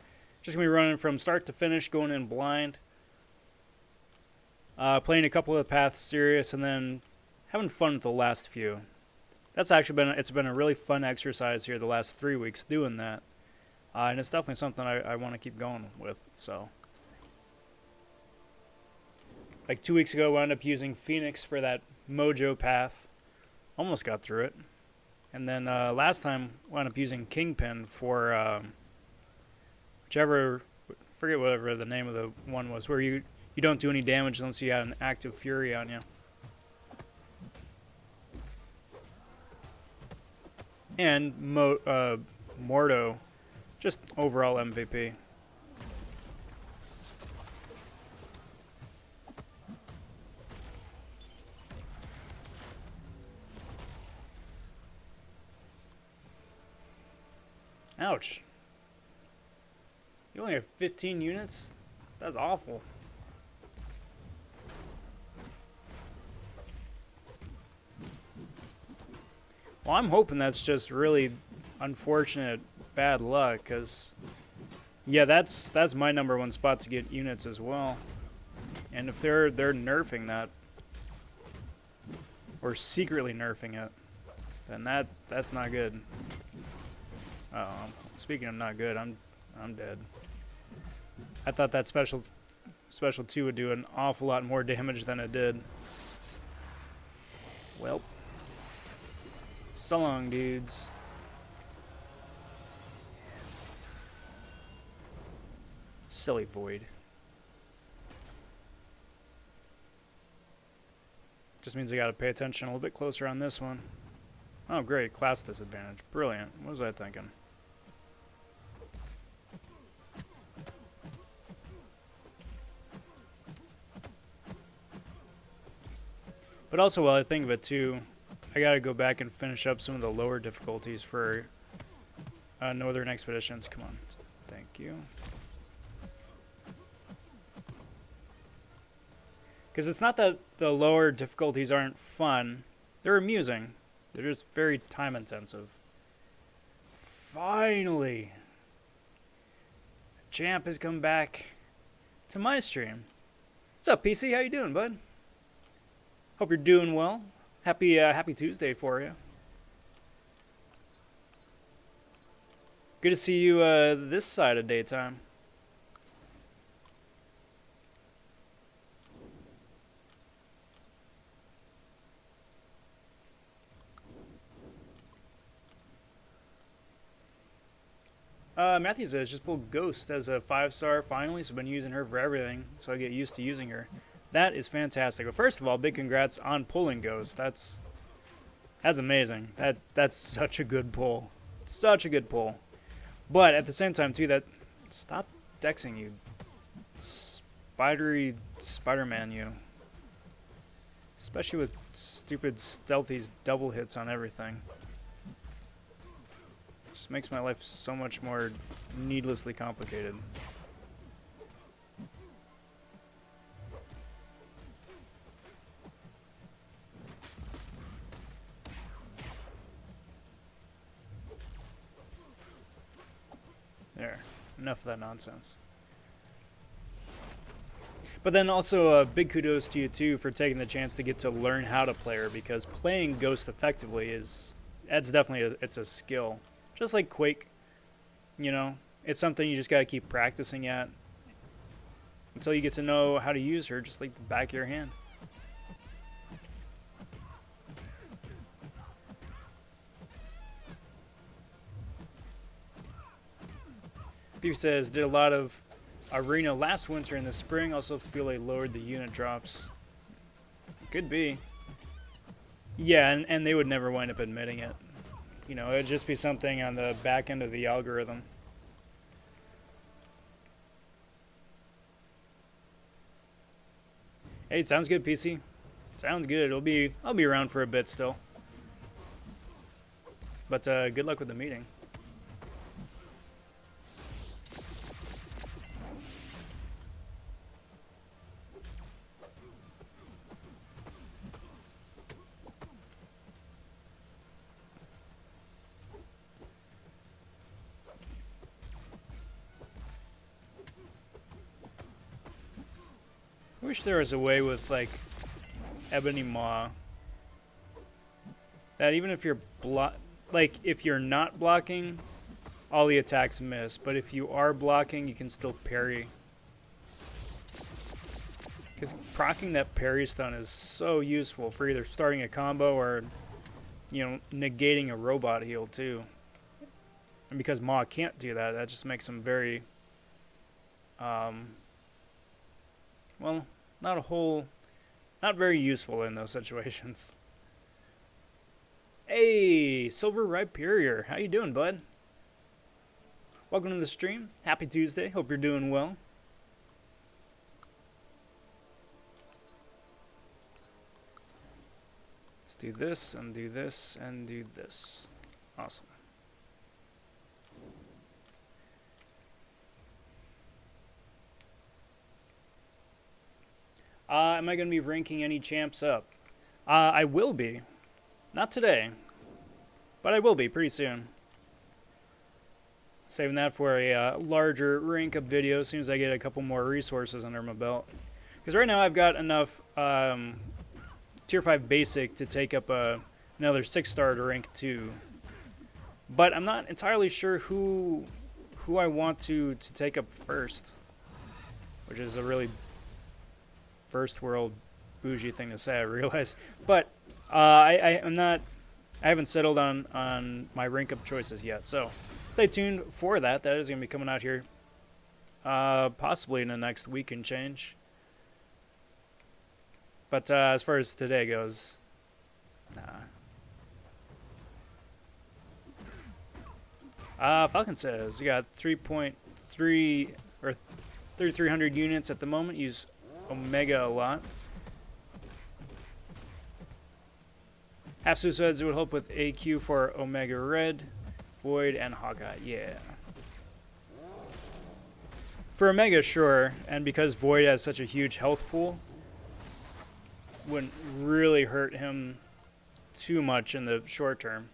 just going to be running from start to finish, going in blind. Playing a couple of paths serious, and then having fun with the last few. That's actually it's been a really fun exercise here the last 3 weeks doing that. And it's definitely something I want to keep going with, so. Like 2 weeks ago, I wound up using Phoenix for that Mojo path. Almost got through it. And then last time, I wound up using Kingpin for forget whatever the name of the one was, where you don't do any damage unless you have an active Fury on you. And Mordo, just overall MVP. Ouch. You only have 15 units? That's awful. Well, I'm hoping that's just really unfortunate bad luck, because yeah, that's my number 1 spot to get units as well. And if they're nerfing that, or secretly nerfing it, then that's not good. Speaking of not good, I'm dead. I thought that special 2 would do an awful lot more damage than it did. Well, so long, dudes. Silly void. Just means I gotta pay attention a little bit closer on this one. Oh great, class disadvantage. Brilliant. What was I thinking? But also, while I think of it too, I gotta go back and finish up some of the lower difficulties for Northern Expeditions. Come on. Thank you. Because it's not that the lower difficulties aren't fun. They're amusing. They're just very time intensive. Finally! Champ has come back to my stream. What's up, PC? How you doing, bud? Hope you're doing well. Happy Tuesday for you. Good to see you this side of daytime. Matthew says, just pulled Ghost as a 5-star finally, so I've been using her for everything, so I get used to using her. That is fantastic. But first of all, big congrats on pulling Ghost. That's amazing. That's such a good pull. Such a good pull. But at the same time too, stop dexing, you spidery Spider-Man, you. Especially with stupid stealthy double hits on everything. Just makes my life so much more needlessly complicated. There, enough of that nonsense. But then also big kudos to you too for taking the chance to get to learn how to play her, because playing Ghost effectively it's definitely it's a skill. Just like Quake, you know, it's something you just gotta keep practicing at until you get to know how to use her just like the back of your hand. Peep says, did a lot of arena last winter in the spring. Also feel they lowered the unit drops. Could be. Yeah, and they would never wind up admitting it. You know, it'd just be something on the back end of the algorithm. Hey, sounds good, PC. Sounds good. I'll be around for a bit still. But good luck with the meeting. I wish there was a way with like Ebony Maw that even if you're if you're not blocking, all the attacks miss, but if you are blocking, you can still parry. Because proccing that parry stun is so useful for either starting a combo or, you know, negating a robot heal too. And because Maw can't do that, that just makes him very, well, not very useful in those situations. Hey, Silver Rhyperior, how you doing, bud? Welcome to the stream. Happy Tuesday. Hope you're doing well. Let's do this and do this and do this. Awesome. Am I going to be ranking any champs up? I will be. Not today, but I will be pretty soon. Saving that for a larger rank up video as soon as I get a couple more resources under my belt. Because right now I've got enough Tier 5 basic to take up another 6-star to rank 2. But I'm not entirely sure who I want to take up first. Which is a really first world bougie thing to say, I realize. But I haven't settled on my rank up choices yet, so stay tuned for that. That is going to be coming out here possibly in the next week and change. But as far as today goes, Falcon says you got 3.3 or 3,300 units at the moment. Use Omega a lot. Half Suicides would help with AQ for Omega Red, Void, and Hawkeye. Yeah. For Omega, sure. And because Void has such a huge health pool, wouldn't really hurt him too much in the short term.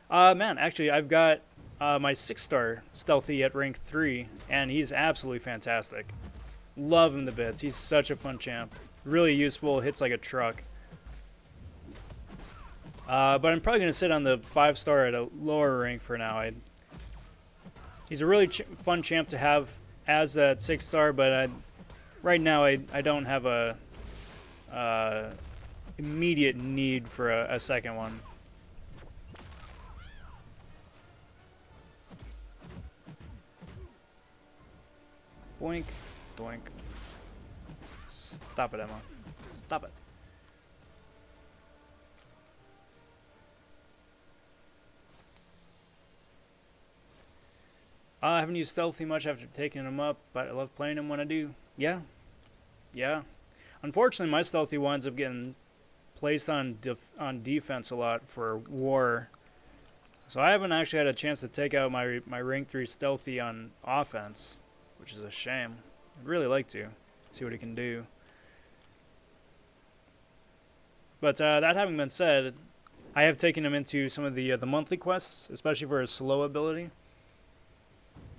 Man, actually, I've got my 6-star Stealthy at rank 3, and he's absolutely fantastic. Love him to bits. He's such a fun champ. Really useful, hits like a truck. But I'm probably going to sit on the 5-star at a lower rank for now. He's a really fun champ to have as that 6-star, but right now I don't have a immediate need for a second one. Boink, doink. Stop it, Emma. Stop it. I haven't used Stealthy much after taking him up, but I love playing him when I do. Yeah. Yeah. Unfortunately, my Stealthy winds up getting placed on defense a lot for War. So I haven't actually had a chance to take out my rank 3 Stealthy on offense, which is a shame. I'd really like to see what he can do. But that having been said, I have taken him into some of the monthly quests, especially for his slow ability.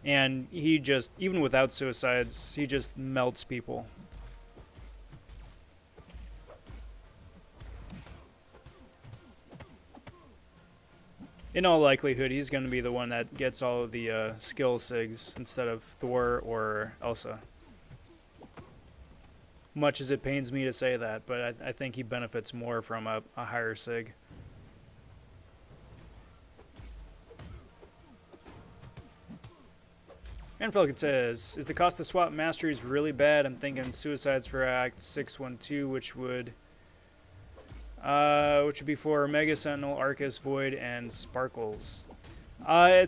And he just, even without suicides, he just melts people. In all likelihood, he's going to be the one that gets all of the skill sigs instead of Thor or Elsa. Much as it pains me to say that, but I think he benefits more from a higher sig. And Falcon says, is the cost of swap masteries really bad? I'm thinking suicides for Act 612, which would be for Mega Sentinel, Arcus, Void, and Sparkles. I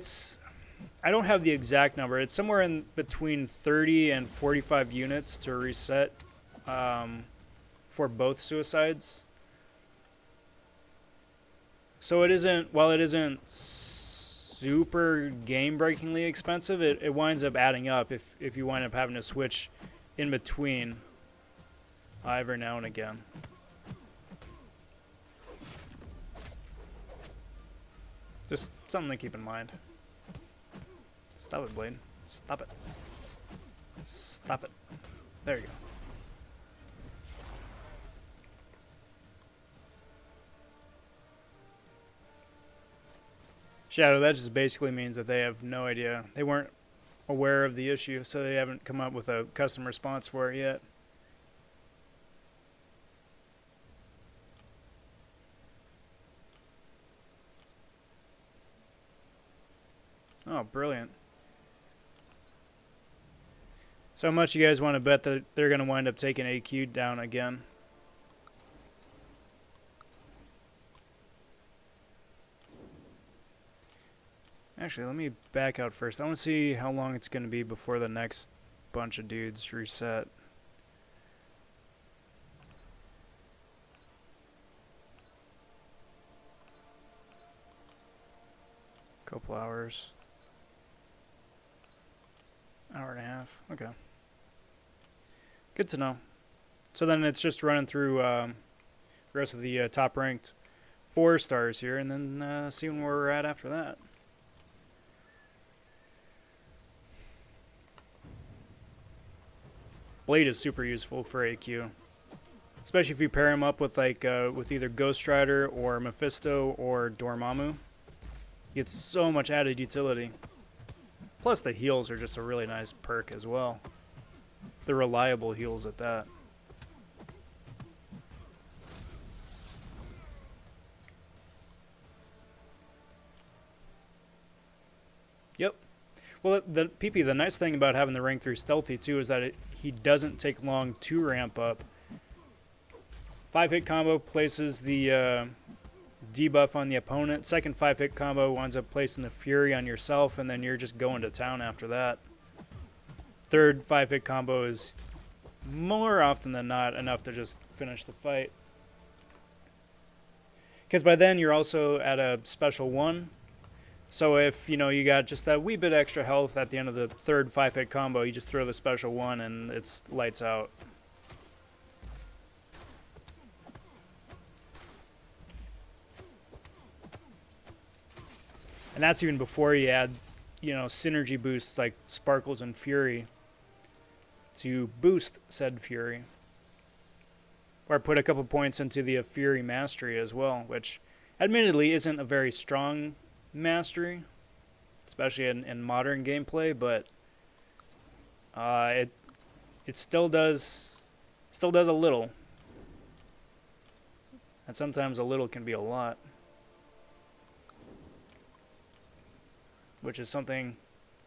don't have the exact number. It's somewhere in between 30 and 45 units to reset for both suicides. So it isn't, while it isn't super game-breakingly expensive, it winds up adding up if you wind up having to switch in between every now and again. Just something to keep in mind. Stop it, Blade. Stop it. Stop it. There you go. Shadow, that just basically means that they have no idea. They weren't aware of the issue, so they haven't come up with a custom response for it yet. Oh, brilliant. So how much you guys want to bet that they're going to wind up taking AQ down again? Actually, let me back out first. I want to see how long it's going to be before the next bunch of dudes reset. Couple hours. Hour and a half. Okay. Good to know. So then it's just running through the rest of the top ranked 4 stars here, and then seeing where we're at after that. Blade is super useful for AQ, especially if you pair him up with with either Ghost Rider or Mephisto or Dormammu. You get so much added utility. Plus the heals are just a really nice perk as well. The reliable heals at that. Yep. Well, the PP, the nice thing about having the rank 3 stealthy too is that he doesn't take long to ramp up. 5-hit combo places the debuff on the opponent. Second 5-hit combo winds up placing the Fury on yourself, and then you're just going to town after that. Third 5-hit combo is more often than not enough to just finish the fight. Because by then you're also at a special 1. So if, you got just that wee bit extra health at the end of the third 5-hit combo, you just throw the special 1 and it's lights out. And that's even before you add, synergy boosts like Sparkles and Fury to boost said Fury. Or put a couple points into the Fury Mastery as well, which admittedly isn't a very strong mastery, especially in modern gameplay, but it still does a little, and sometimes a little can be a lot, which is something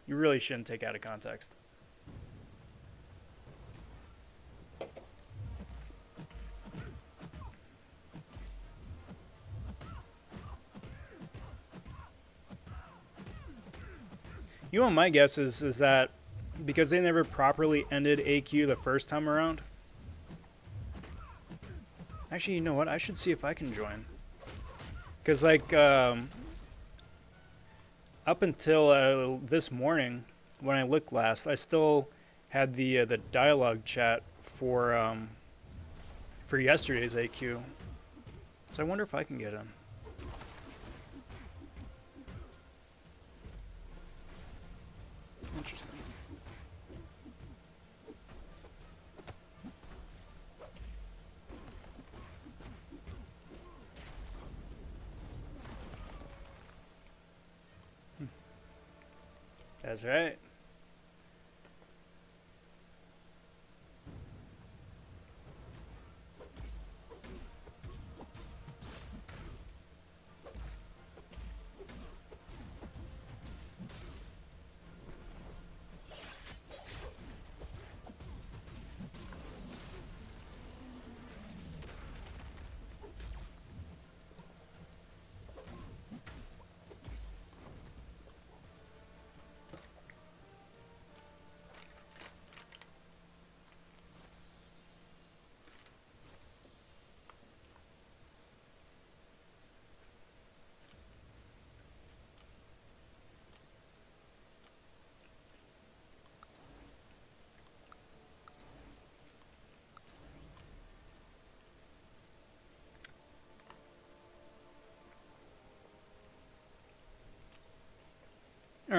you really shouldn't take out of context. My guess is that because they never properly ended AQ the first time around. Actually, you know what? I should see if I can join. Because, up until this morning, when I looked last, I still had the dialogue chat for yesterday's AQ. So I wonder if I can get in. Interesting. That's right.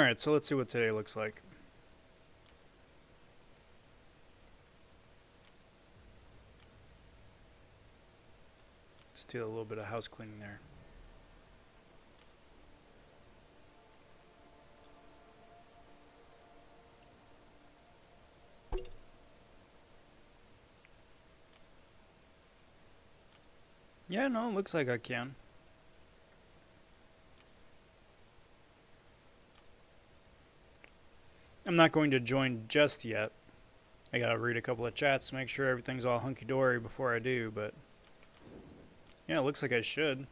Alright, so let's see what today looks like. Let's do a little bit of house cleaning there. Yeah, no, it looks like I can. I'm not going to join just yet. I gotta read a couple of chats to make sure everything's all hunky-dory before I do, but yeah, it looks like I should.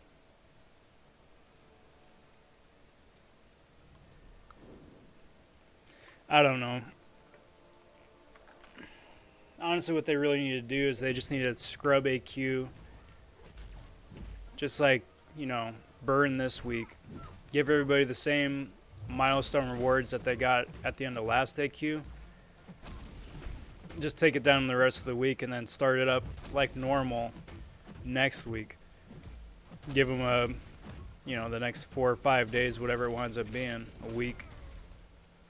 I don't know. Honestly, what they really need to do is they just need to scrub AQ. Just like, you know, burn this week. Give everybody the same milestone rewards that they got at the end of last AQ. Just take it down the rest of the week and then start it up like normal next week. Give them a, you know, the next 4 or 5 days, whatever it winds up being, a week,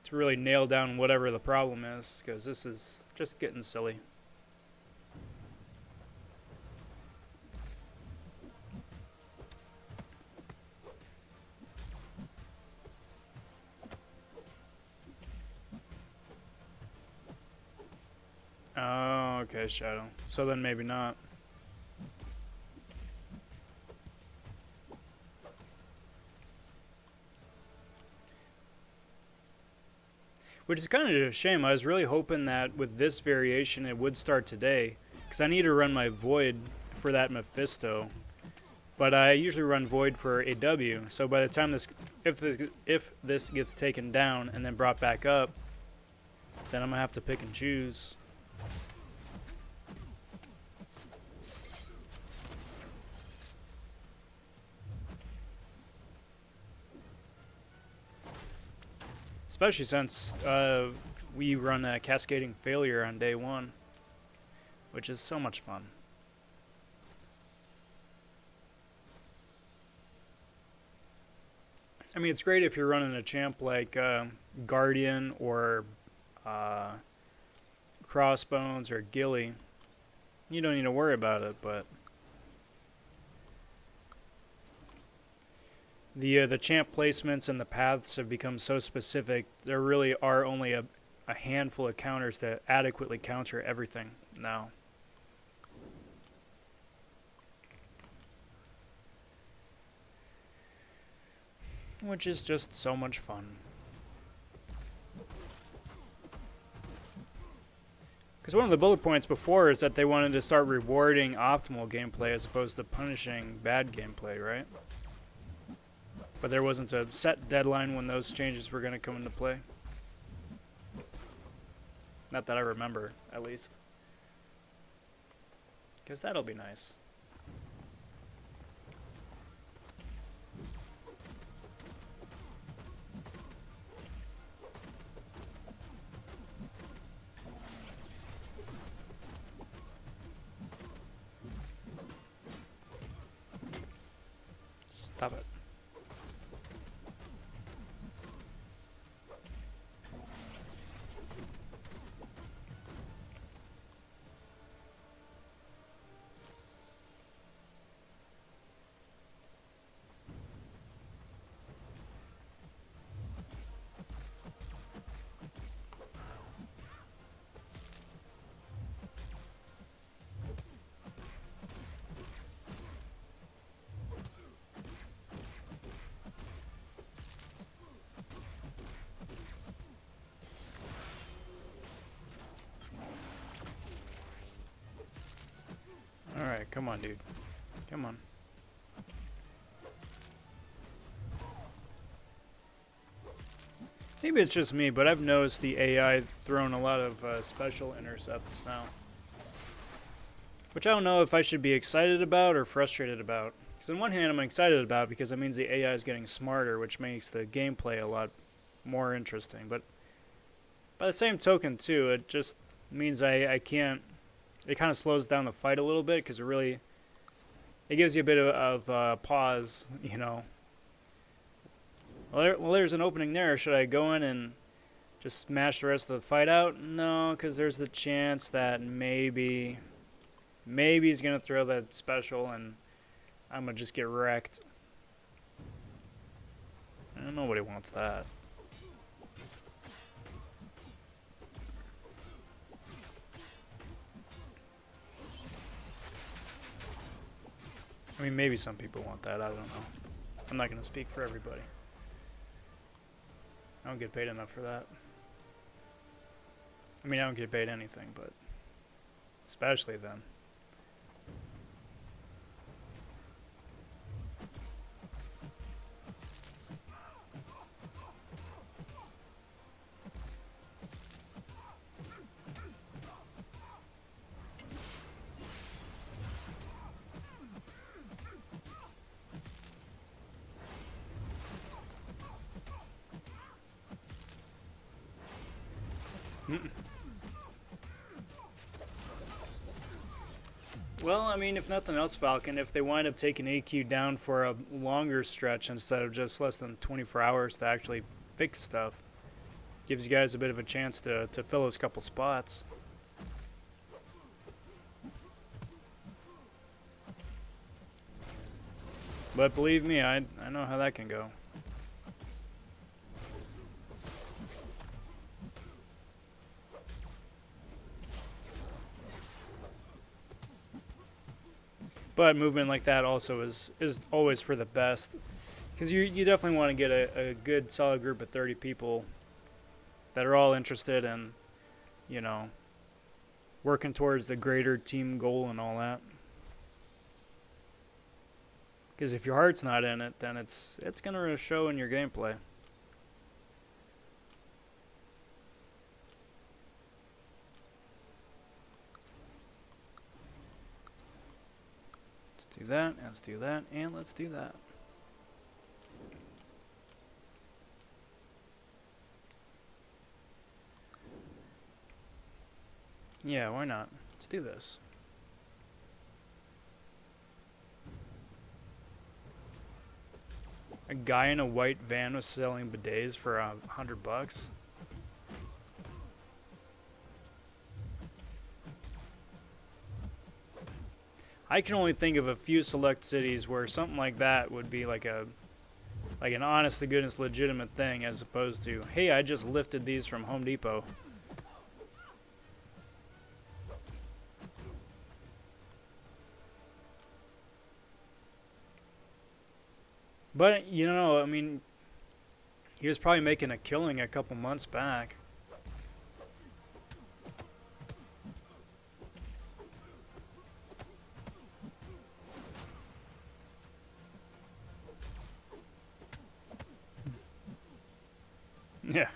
to really nail down whatever the problem is, because this is just getting silly. Oh, okay, Shadow. So then maybe not. Which is kind of a shame. I was really hoping that with this variation it would start today, because I need to run my Void for that Mephisto. But I usually run Void for a W, so by the time this, if this gets taken down and then brought back up, then I'm going to have to pick and choose. Especially since we run a cascading failure on day 1, which is so much fun. I mean, it's great if you're running a champ like Guardian or Crossbones or Gilly. You don't need to worry about it, but the champ placements and the paths have become so specific. There really are only a handful of counters that adequately counter everything now. Which is just so much fun. Because one of the bullet points before is that they wanted to start rewarding optimal gameplay as opposed to punishing bad gameplay, right? But there wasn't a set deadline when those changes were going to come into play. Not that I remember, at least. Because that'll be nice. Stop it. Alright, come on, dude. Come on. Maybe it's just me, but I've noticed the AI throwing a lot of special intercepts now. Which I don't know if I should be excited about or frustrated about. Because on one hand, I'm excited about because it means the AI is getting smarter, which makes the gameplay a lot more interesting. But by the same token, too, it just means I can't... It kind of slows down the fight a little bit because it gives you a bit of pause, you know. Well, there's an opening there. Should I go in and just smash the rest of the fight out? No, because there's the chance that maybe he's going to throw that special and I'm going to just get wrecked. Nobody wants that. I mean, maybe some people want that. I don't know. I'm not going to speak for everybody. I don't get paid enough for that. I mean, I don't get paid anything, but especially then. Well, I mean, if nothing else, Falcon, if they wind up taking AQ down for a longer stretch instead of just less than 24 hours to actually fix stuff, gives you guys a bit of a chance to fill those couple spots. But believe me, I know how that can go. But movement like that also is always for the best. Because you definitely want to get a good solid group of 30 people that are all interested in, you know, working towards the greater team goal and all that. Because if your heart's not in it, then it's going to show in your gameplay. Let's do that, let's do that, and let's do that. Yeah, why not? Let's do this. A guy in a white van was selling bidets for $100. I can only think of a few select cities where something like that would be like an honest to goodness legitimate thing, as opposed to, hey, I just lifted these from Home Depot. But, you know, I mean, he was probably making a killing a couple months back. Yeah.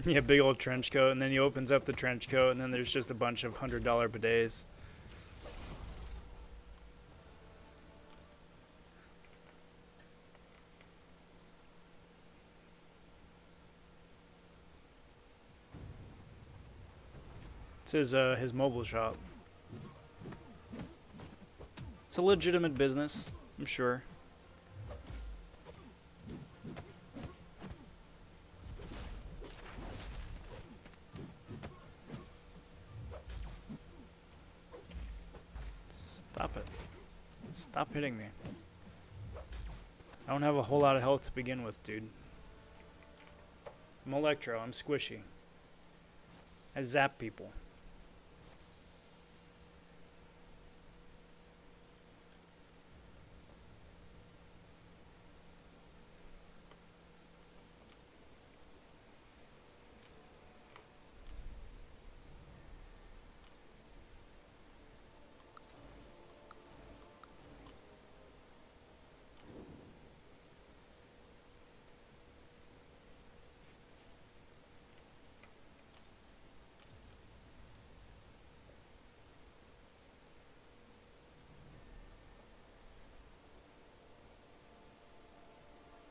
Yeah, big old trench coat, and then he opens up the trench coat, and then there's just a bunch of $100 bidets. It's his mobile shop. It's a legitimate business, I'm sure. Stop it. Stop hitting me. I don't have a whole lot of health to begin with, dude. I'm Electro, I'm squishy. I zap people.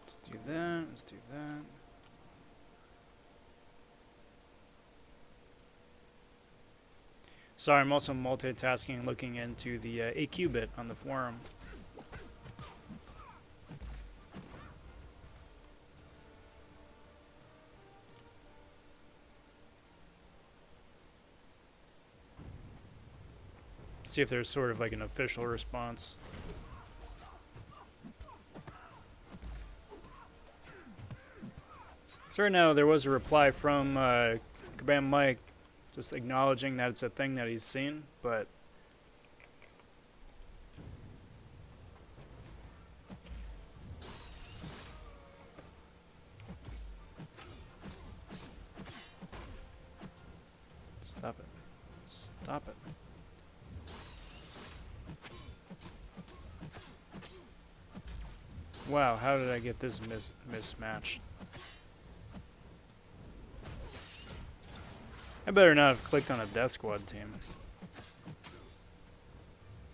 Let's do that, let's do that. Sorry, I'm also multitasking and looking into the AQ bit on the forum. See if there's sort of like an official response. So right now there was a reply from Kabam Mike just acknowledging that it's a thing that he's seen, but stop it. Stop it. Wow, how did I get this mismatched? I better not have clicked on a death squad team.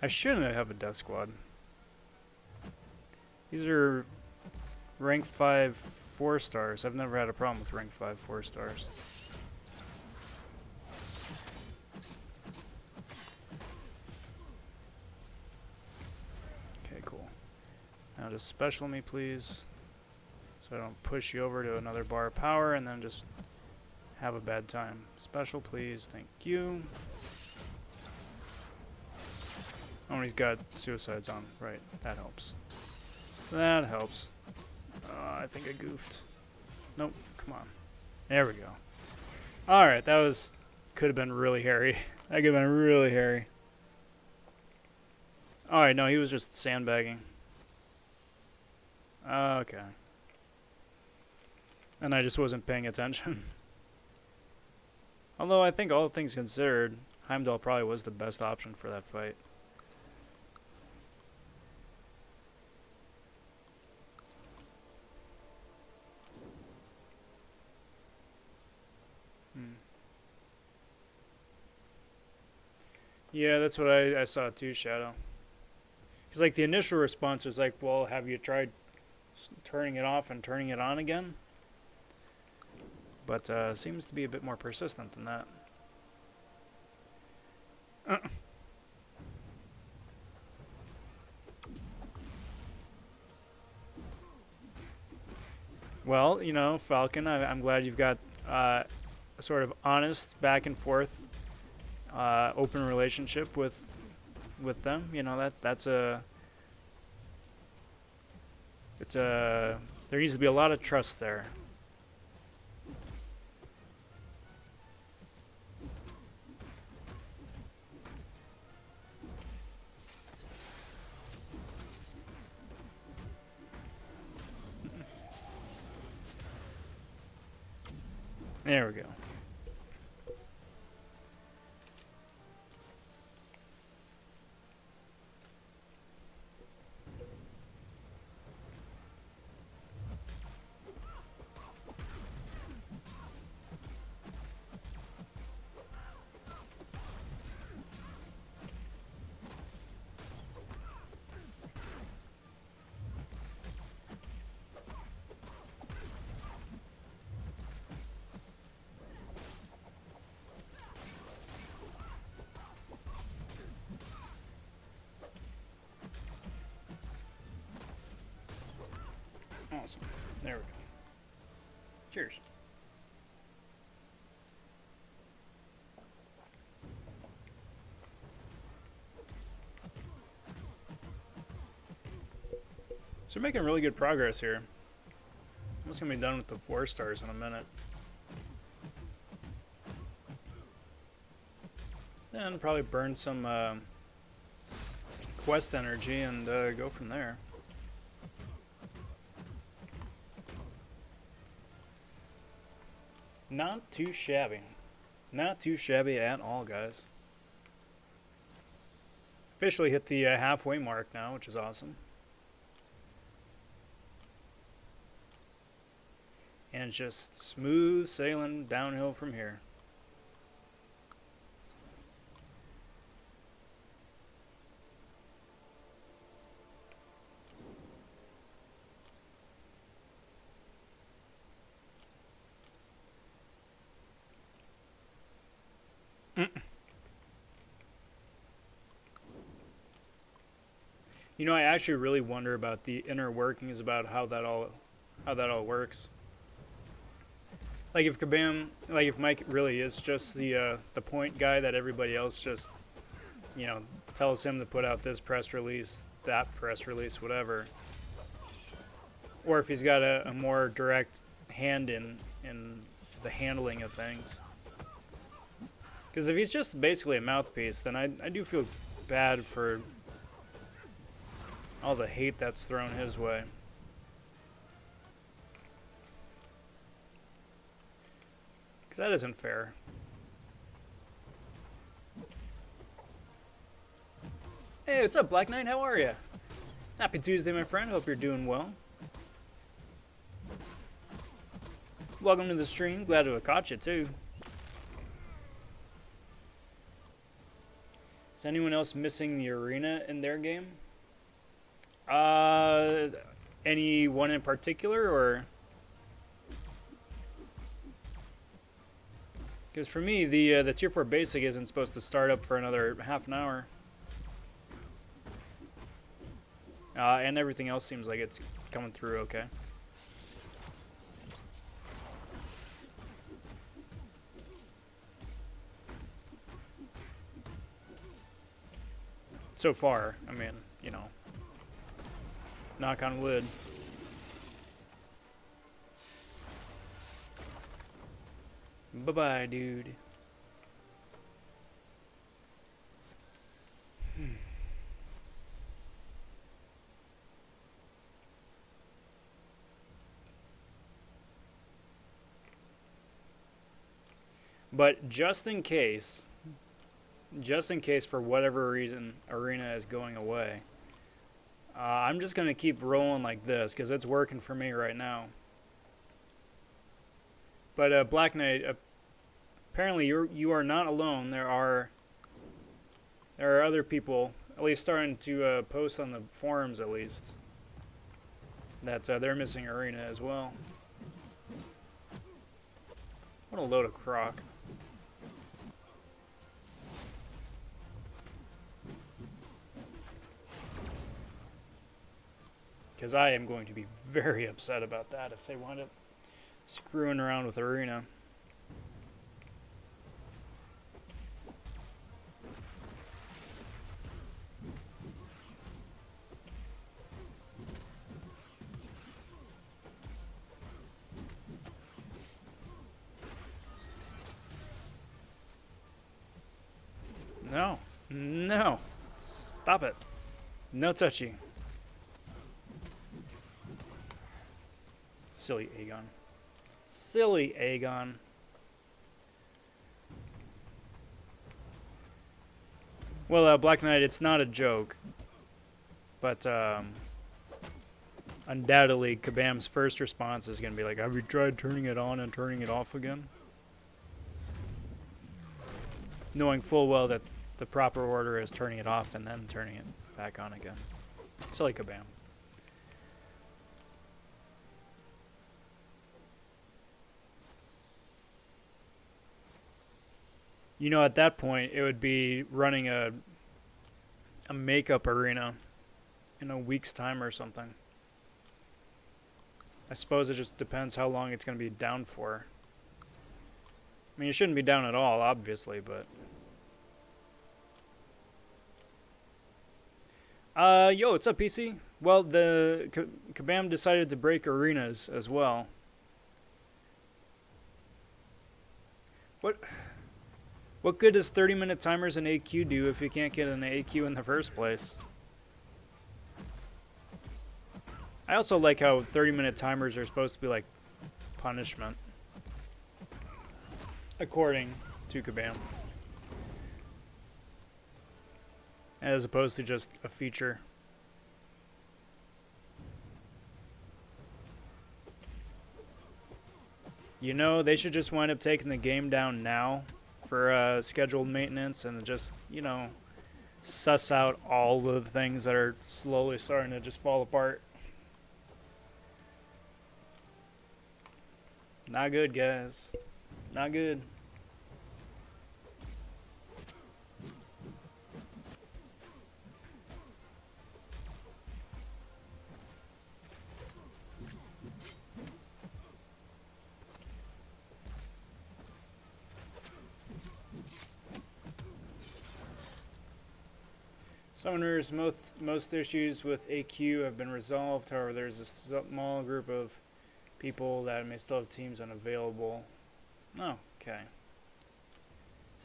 I shouldn't have a death squad. These are rank 5 4 stars. I've never had a problem with rank 5 4 stars. Okay, cool. Now just special me, please, so I don't push you over to another bar of power and then just have a bad time. Special, please. Thank you. Oh, and he's got suicides on. Right. That helps. That helps. I think I goofed. Nope. Come on. There we go. Alright, that was... could have been really hairy. That could have been really hairy. Alright, no, he was just sandbagging. Okay. And I just wasn't paying attention. Although I think all things considered, Heimdall probably was the best option for that fight. Yeah, that's what I saw too, Shadow. Because like the initial response was like, well, have you tried turning it off and turning it on again? But seems to be a bit more persistent than that. Well, you know, Falcon, I'm glad you've got a sort of honest back and forth, open relationship with them. You know, there needs to be a lot of trust there. There we go. Awesome. There we go. Cheers. So we're making really good progress here. Almost gonna be done with the 4 stars in a minute. Then probably burn some quest energy and go from there. Not too shabby. Not too shabby at all, guys. Officially hit the halfway mark now, which is awesome. And just smooth sailing downhill from here. You know, I actually really wonder about the inner workings about how that all works. Like if Kabam, like if Mike really is just the point guy that everybody else just you know, tells him to put out this press release, that press release, whatever. Or if he's got a more direct hand in the handling of things. Because if he's just basically a mouthpiece, then I do feel bad for all the hate that's thrown his way. Because that isn't fair. Hey, what's up, Black Knight? How are you? Happy Tuesday, my friend. Hope you're doing well. Welcome to the stream. Glad to have caught you, too. Is anyone else missing the arena in their game? Any one in particular, or? Because for me, the Tier 4 Basic isn't supposed to start up for another half an hour. And everything else seems like it's coming through okay. So far, I mean, you know, knock on wood. Bye-bye, dude. But just in case for whatever reason Arena is going away, I'm just going to keep rolling like this because it's working for me right now. But Black Knight, apparently you are not alone. There are other people, at least starting to post on the forums at least, that they're missing Arena as well. What a load of crock. Because I am going to be very upset about that if they wind up screwing around with Arena. No. No. Stop it. No touchy. Silly Aegon. Silly Aegon. Well, Black Knight, it's not a joke. But, undoubtedly, Kabam's first response is going to be like, have you tried turning it on and turning it off again? Knowing full well that the proper order is turning it off and then turning it back on again. Silly Kabam. You know, at that point, it would be running a makeup arena in a week's time or something. I suppose it just depends how long it's going to be down for. I mean, it shouldn't be down at all, obviously, but... yo, what's up, PC? Well, the Kabam decided to break arenas as well. What good does 30-minute timers and AQ do if you can't get an AQ in the first place? I also like how 30-minute timers are supposed to be like punishment, according to Kabam, as opposed to just a feature. You know, they should just wind up taking the game down now for scheduled maintenance and just, you know, suss out all the things that are slowly starting to just fall apart. Not good, guys. Not good. Summoners, most issues with AQ have been resolved. However, there's a small group of people that may still have teams unavailable. Oh, okay.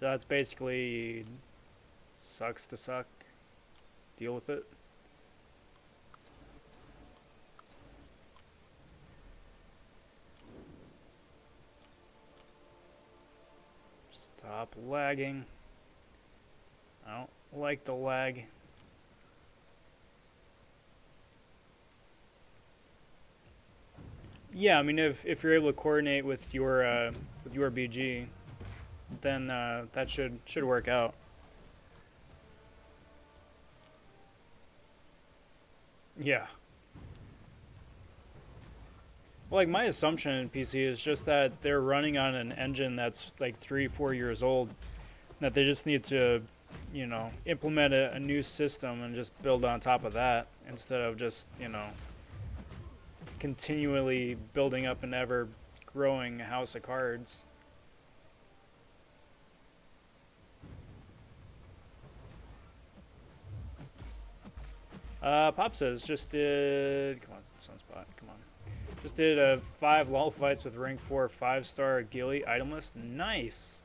So that's basically sucks to suck. Deal with it. Stop lagging. I don't like the lag. Yeah, I mean, if you're able to coordinate with your BG, then that should work out. Yeah. Well, like my assumption in PC is just that they're running on an engine that's like 3-4 years old. That they just need to, you know, implement a new system and just build on top of that instead of just, you know, continually building up an ever growing house of cards. Pop says just did. Come on, Sunspot. Come on. Just did 5 LOL fights with rank 4 5-star Gilly itemless. Nice.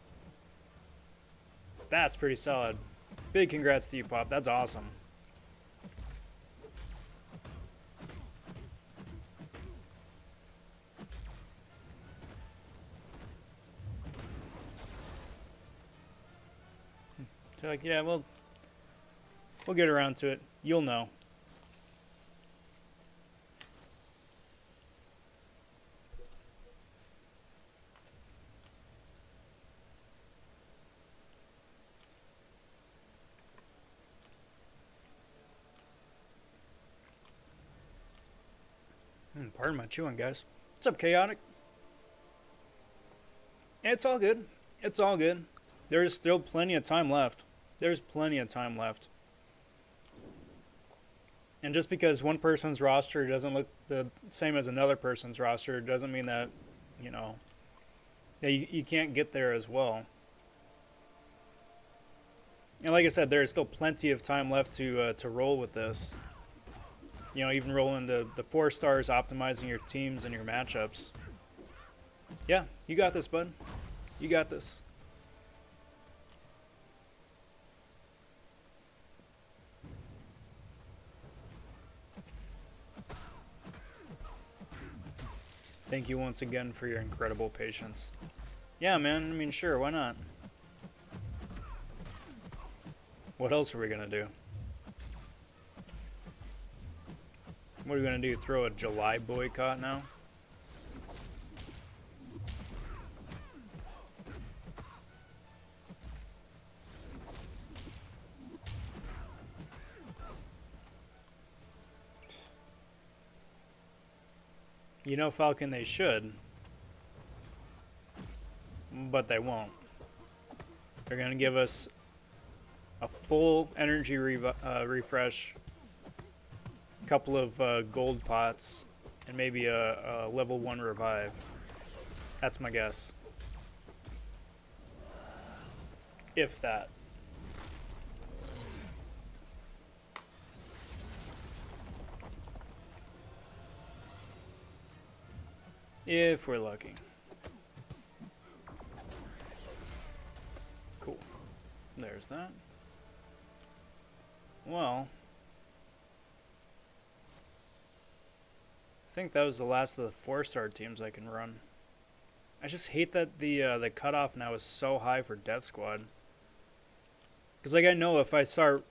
That's pretty solid. Big congrats to you, Pop. That's awesome. They're like, yeah, we'll get around to it. You'll know. Pardon my chewing, guys. What's up, Chaotic? It's all good. It's all good. There's still plenty of time left. There's plenty of time left. And just because one person's roster doesn't look the same as another person's roster doesn't mean that, you know, that you can't get there as well. And like I said, there is still plenty of time left to roll with this. You know, even rolling the 4 stars, optimizing your teams and your matchups. Yeah, you got this, bud. You got this. Thank you once again for your incredible patience. Yeah, man, I mean, sure, why not? What else are we gonna do? What are we gonna do? Throw a July boycott now? You know, Falcon, they should. But they won't. They're gonna give us a full energy refresh, a couple of gold pots, and maybe a level 1 revive. That's my guess. If that. If we're lucky. Cool. There's that. Well, I think that was the last of the 4-star teams I can run. I just hate that the cutoff now is so high for Death Squad. Because like I know if I start,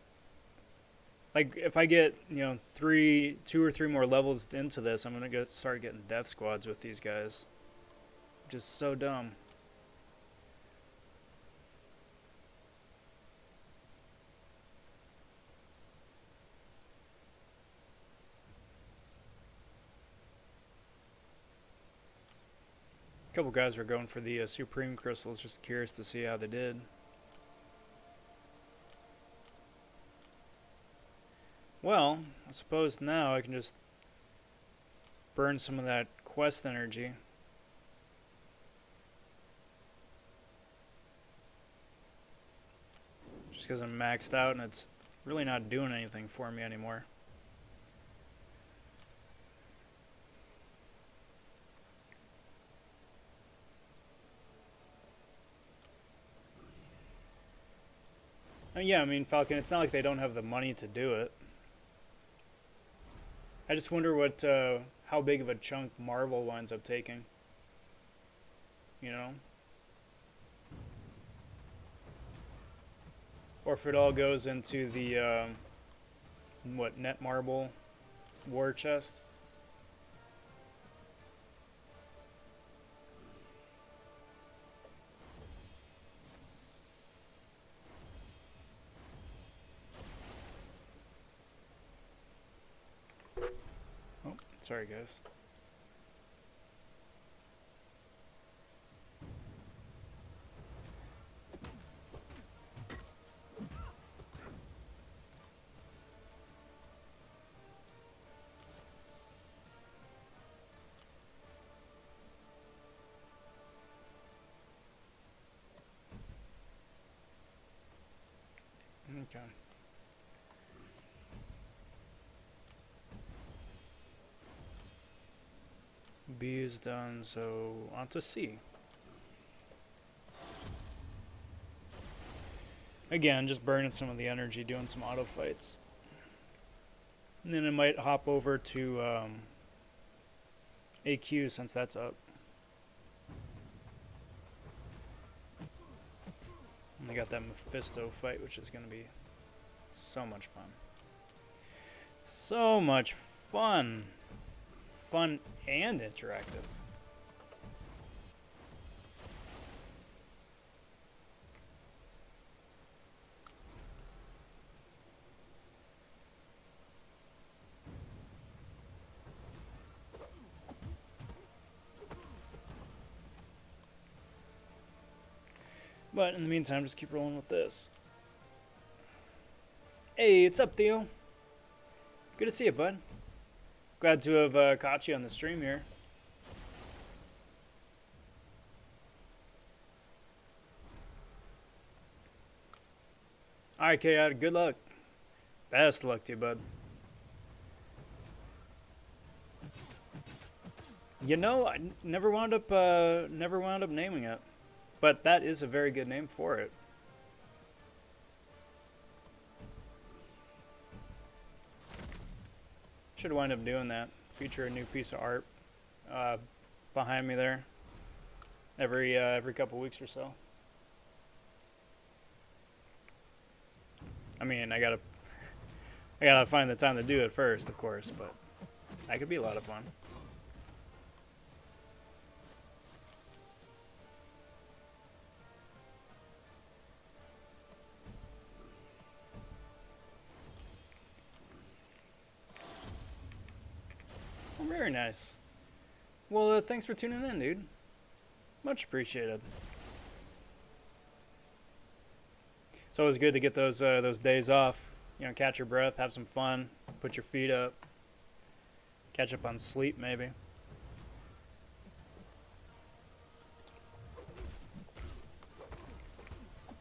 like if I get, you know, 2 or 3 more levels into this, I'm gonna start getting Death Squads with these guys. Which is so dumb. A couple guys were going for the Supreme Crystals, just curious to see how they did. Well, I suppose now I can just burn some of that quest energy. Just because I'm maxed out and it's really not doing anything for me anymore. Yeah, I mean, Falcon, it's not like they don't have the money to do it. I just wonder what, how big of a chunk Marvel winds up taking. You know? Or if it all goes into the, what, Netmarble war chest. Oh, sorry guys. Okay. B is done, so on to C. Again, just burning some of the energy, doing some auto fights. And then I might hop over to AQ since that's up. And I got that Mephisto fight, which is going to be so much fun. So much fun. Fun and interactive. But in the meantime, just keep rolling with this. Hey, what's up, Theo? Good to see you, bud. Glad to have caught you on the stream here. Alright, Chaotic, good luck. Best luck to you, bud. You know, I never wound up naming it. But that is a very good name for it. Should wind up doing that. Feature a new piece of art behind me there. Every couple weeks or so. I mean, I gotta find the time to do it first, of course, but that could be a lot of fun. Very nice. Well, thanks for tuning in, dude. Much appreciated. It's always good to get those days off. You know, catch your breath, have some fun, put your feet up, catch up on sleep, maybe.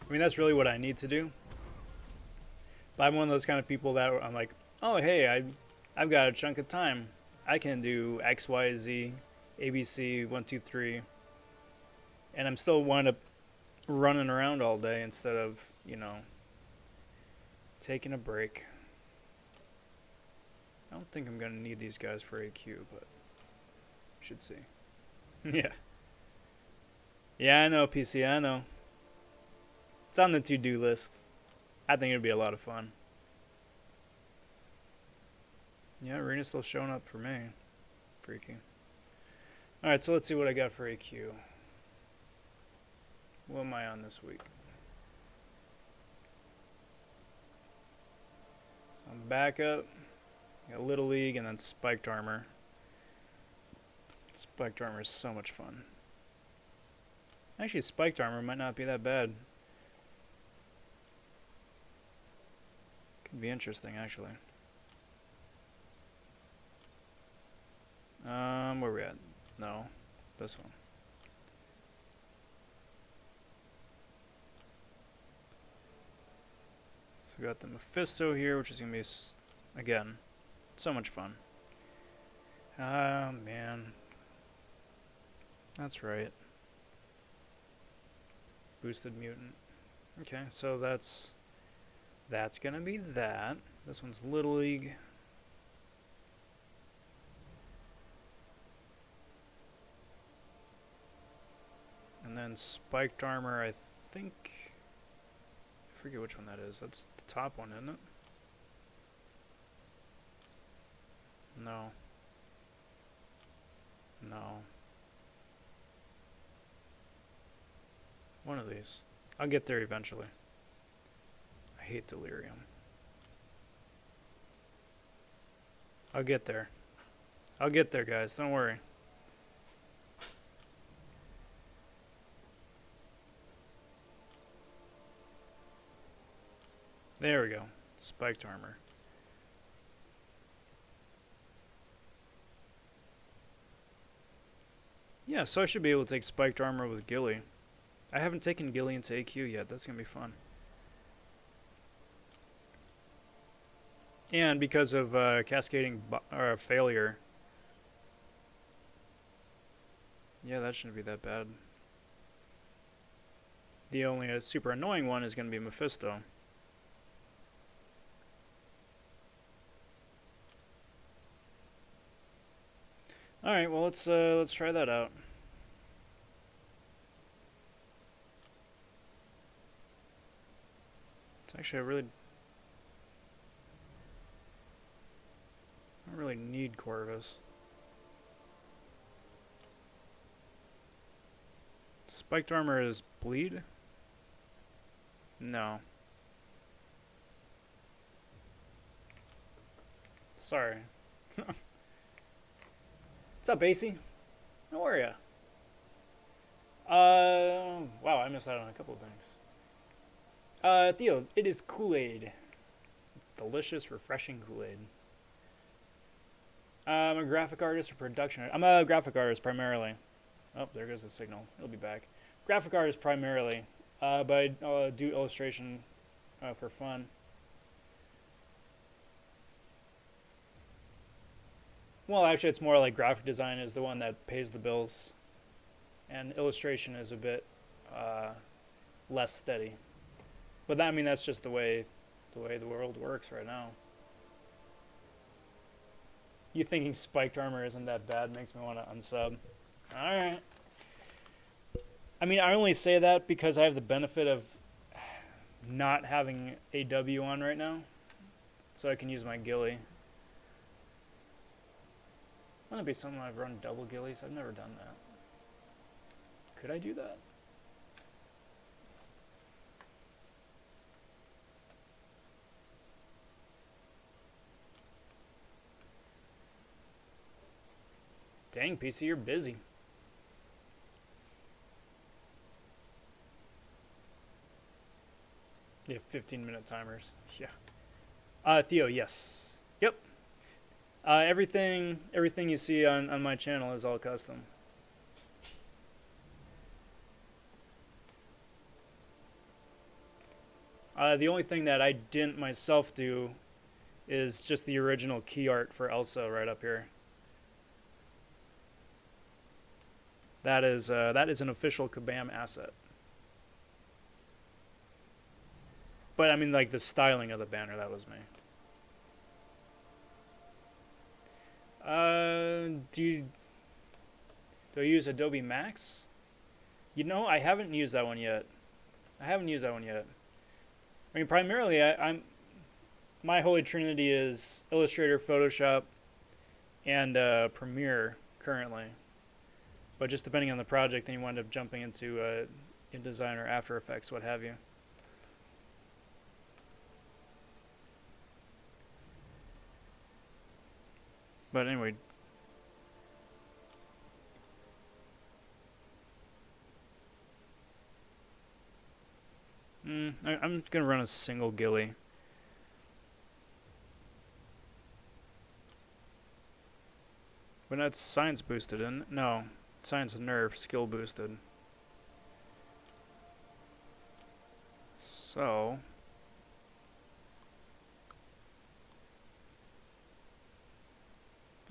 I mean, that's really what I need to do. But I'm one of those kind of people that I'm like, oh, hey, I've got a chunk of time. I can do X, Y, Z, ABC, 1, 2, 3, and I'm still wind up running around all day instead of, you know, taking a break. I don't think I'm gonna need these guys for AQ, but should see. Yeah. Yeah, I know, PC, I know. It's on the to-do list. I think it'd be a lot of fun. Yeah, Arena's still showing up for me. Freaky. Alright, so let's see what I got for AQ. What am I on this week? So I'm back up. Got Little League and then Spiked Armor. Spiked Armor is so much fun. Actually, Spiked Armor might not be that bad. Could be interesting, actually. Where we at? No, this one. So we got the Mephisto here, which is going to be, again, so much fun. Oh, man. That's right. Boosted mutant. Okay, so that's going to be that. This one's Little League. And then spiked armor, I think. I forget which one that is. That's the top one, isn't it? No. No. One of these. I'll get there eventually. I hate delirium. I'll get there. I'll get there, guys. Don't worry. There we go. Spiked armor. Yeah, so I should be able to take spiked armor with Gilly. I haven't taken Gilly into AQ yet. That's going to be fun. And because of cascading failure. Yeah, that shouldn't be that bad. The only super annoying one is going to be Mephisto. All right, well let's try that out. It's actually I don't really need Corvus. Spiked armor is bleed? No. Sorry. What's up, AC? How are ya? Wow, I missed out on a couple of things. Theo, it is Kool-Aid. Delicious, refreshing Kool-Aid. I'm a graphic artist or production. I'm a graphic artist primarily. Oh, there goes the signal. It'll be back. Graphic artist primarily, but I do illustration for fun. Well, actually, it's more like graphic design is the one that pays the bills, and illustration is a bit less steady. But that, I mean, that's just the way the world works right now. You thinking spiked armor isn't that bad makes me want to unsub. All right. I mean, I only say that because I have the benefit of not having AW on right now, so I can use my Gilly. Wouldn't it be something I've run double Gillies? I've never done that. Could I do that? Dang, PC, you're busy. Yeah, 15-minute timers. Yeah. Theo, yes. Yep. Everything you see on my channel is all custom. The only thing that I didn't myself do is just the original key art for Elsa right up here. That is an official Kabam asset. But I mean, like the styling of the banner, that was me. Do I use Adobe Max? You know, I haven't used that one yet. I mean, primarily, my holy trinity is Illustrator, Photoshop, and Premiere currently. But just depending on the project, then you wind up jumping into InDesign or After Effects, what have you. But anyway. I'm going to run a single Gilly. But that's science boosted, isn't it? No. Science nerf, skill boosted. So.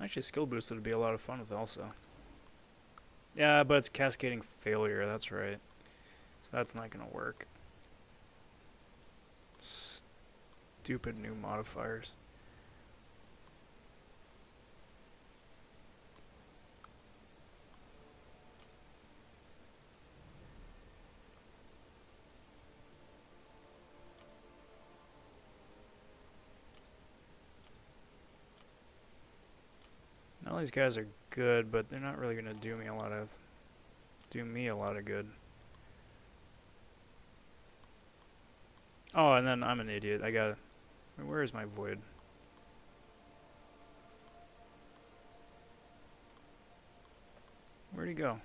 Actually, skill boost would be a lot of fun with also. Yeah, but it's cascading failure, that's right. So that's not gonna work. Stupid new modifiers. All these guys are good, but they're not really gonna do me a lot of good. Oh, and then I'm an idiot. I gotta. Where is my void? Where'd he go?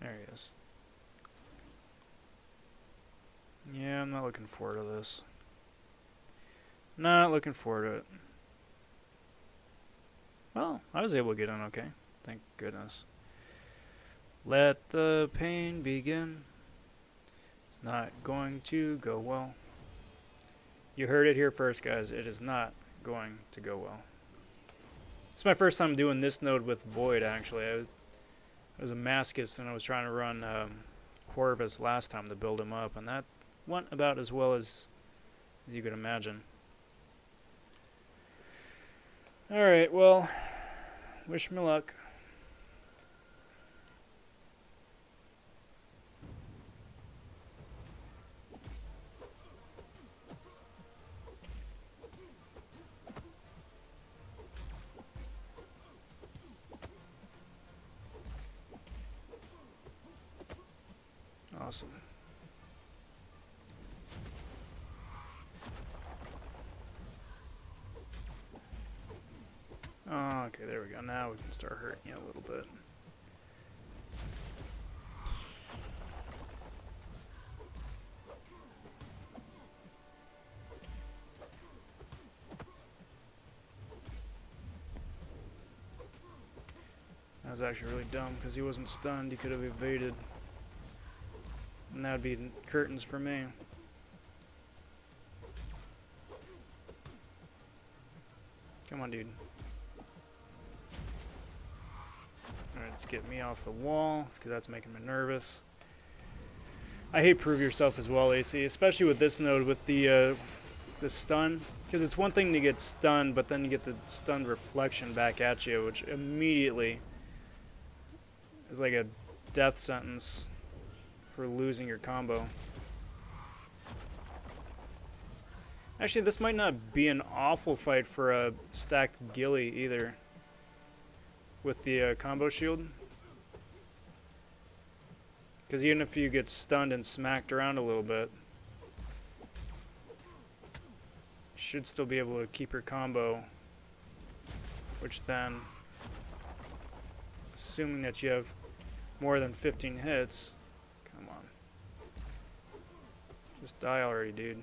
There he is. Yeah, I'm not looking forward to this. Not looking forward to it. Well, I was able to get in okay. Thank goodness. Let the pain begin. It's not going to go well. You heard it here first, guys. It is not going to go well. It's my first time doing this node with Void, actually. I was a Maskist, and I was trying to run Corvus last time to build him up, and that went about as well as you could imagine. Alright, well, wish me luck. Awesome. Oh, okay, there we go. Now we can start hurting you a little bit. That was actually really dumb because he wasn't stunned. He could have evaded. And that would be curtains for me. Come on, dude. Alright, let's get me off the wall, because that's making me nervous. I hate prove yourself as well, AC, especially with this node with the stun. Because it's one thing to get stunned, but then you get the stunned reflection back at you, which immediately is like a death sentence for losing your combo. Actually, this might not be an awful fight for a stacked Gilly either. With the combo shield. Because even if you get stunned and smacked around a little bit, you should still be able to keep your combo. Which then, assuming that you have more than 15 hits, come on. Just die already, dude.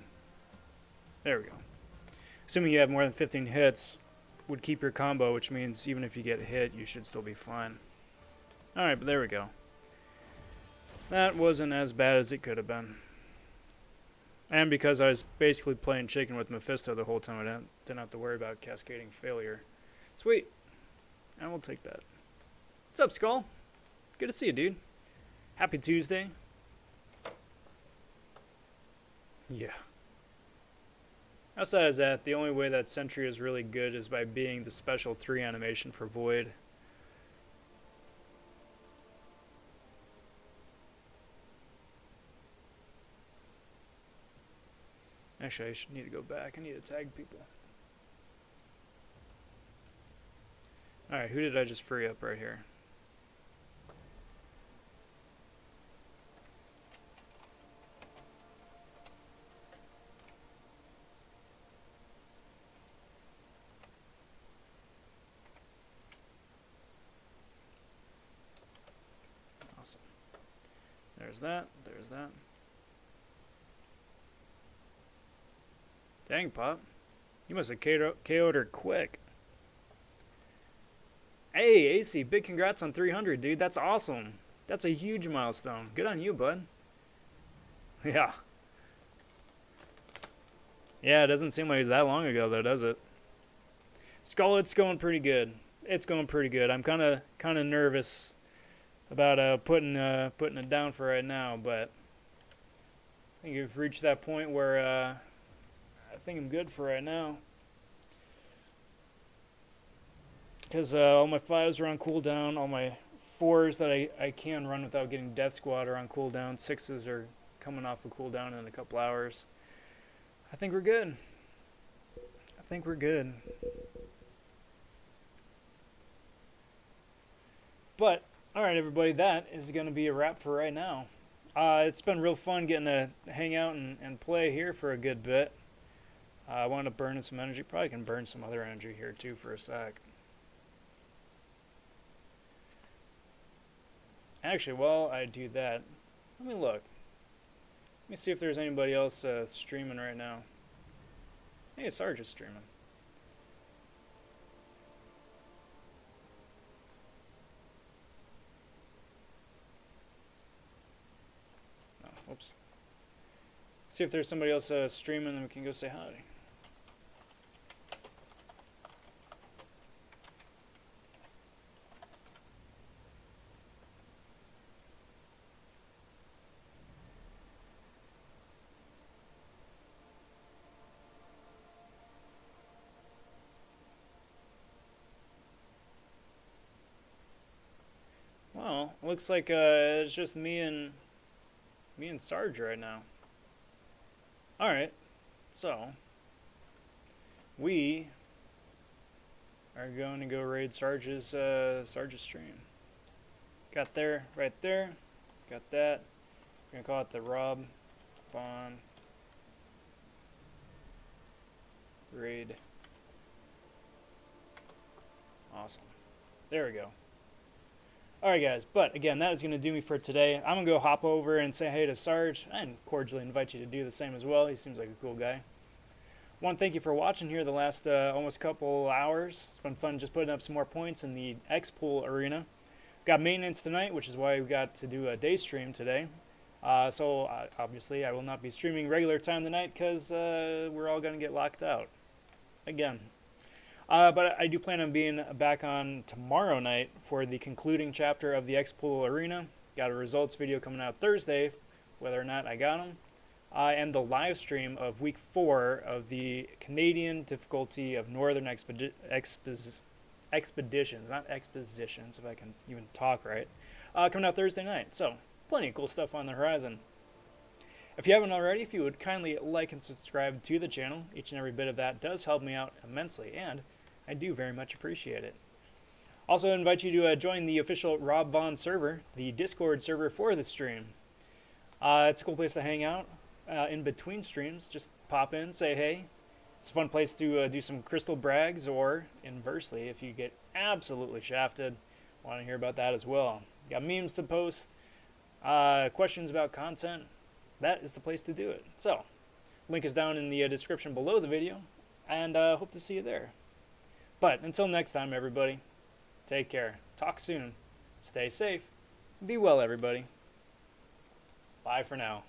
There we go. Assuming you have more than 15 hits, would keep your combo, which means even if you get hit, you should still be fine. Alright, but there we go. That wasn't as bad as it could have been. And because I was basically playing chicken with Mephisto the whole time, I didn't have to worry about cascading failure. Sweet. I will take that. What's up, Skull? Good to see you, dude. Happy Tuesday. Yeah. Outside of that, the only way that Sentry is really good is by being the special 3 animation for Void. Actually, I should need to go back. I need to tag people. Alright, who did I just free up right here? Awesome. There's that. There's that. Dang, Pop. You must have KO'd her quick. Hey, AC, big congrats on 300, dude. That's awesome. That's a huge milestone. Good on you, bud. Yeah. Yeah, it doesn't seem like it's that long ago, though, does it? Skull, it's going pretty good. It's going pretty good. I'm kind of nervous about putting it down for right now, but I think we've reached that point where I think I'm good for right now. Because all my 5s are on cooldown, all my 4s that I can run without getting Death Squad are on cooldown, 6s are coming off of cooldown in a couple hours. I think we're good. I think we're good. But, alright everybody, that is going to be a wrap for right now. It's been real fun getting to hang out and play here for a good bit. I wound up burning some energy. Probably can burn some other energy here too for a sec. Actually, while I do that, let me look. Let me see if there's anybody else streaming right now. Hey, Sarge is streaming. Oh, whoops. See if there's somebody else streaming, and we can go say hi. Well, looks like it's just me and Sarge right now. All right, so we are going to go raid Sarge's stream. Got there, right there. Got that. We're gonna call it the Rob Von raid. Awesome. There we go. Alright guys, but again, that is going to do me for today. I'm going to go hop over and say hey to Sarge, and cordially invite you to do the same as well. He seems like a cool guy. Want to thank you for watching here the last almost couple hours. It's been fun just putting up some more points in the Xpool arena. Got maintenance tonight, which is why we got to do a day stream today. So obviously I will not be streaming regular time tonight because we're all going to get locked out. Again. But I do plan on being back on tomorrow night for the concluding chapter of the Xpool Arena. Got a results video coming out Thursday, whether or not I got them. And the live stream of week 4 of the Canadian difficulty of Northern Expeditions, not expositions, if I can even talk right, coming out Thursday night. So, plenty of cool stuff on the horizon. If you haven't already, if you would kindly like and subscribe to the channel, each and every bit of that does help me out immensely, and I do very much appreciate it. Also, I invite you to join the official RobVon server, the Discord server for the stream. It's a cool place to hang out in between streams. Just pop in, say hey. It's a fun place to do some crystal brags, or inversely, if you get absolutely shafted, want to hear about that as well. Got memes to post, questions about content. That is the place to do it. So, link is down in the description below the video, and hope to see you there. But until next time, everybody, take care. Talk soon. Stay safe. Be well, everybody. Bye for now.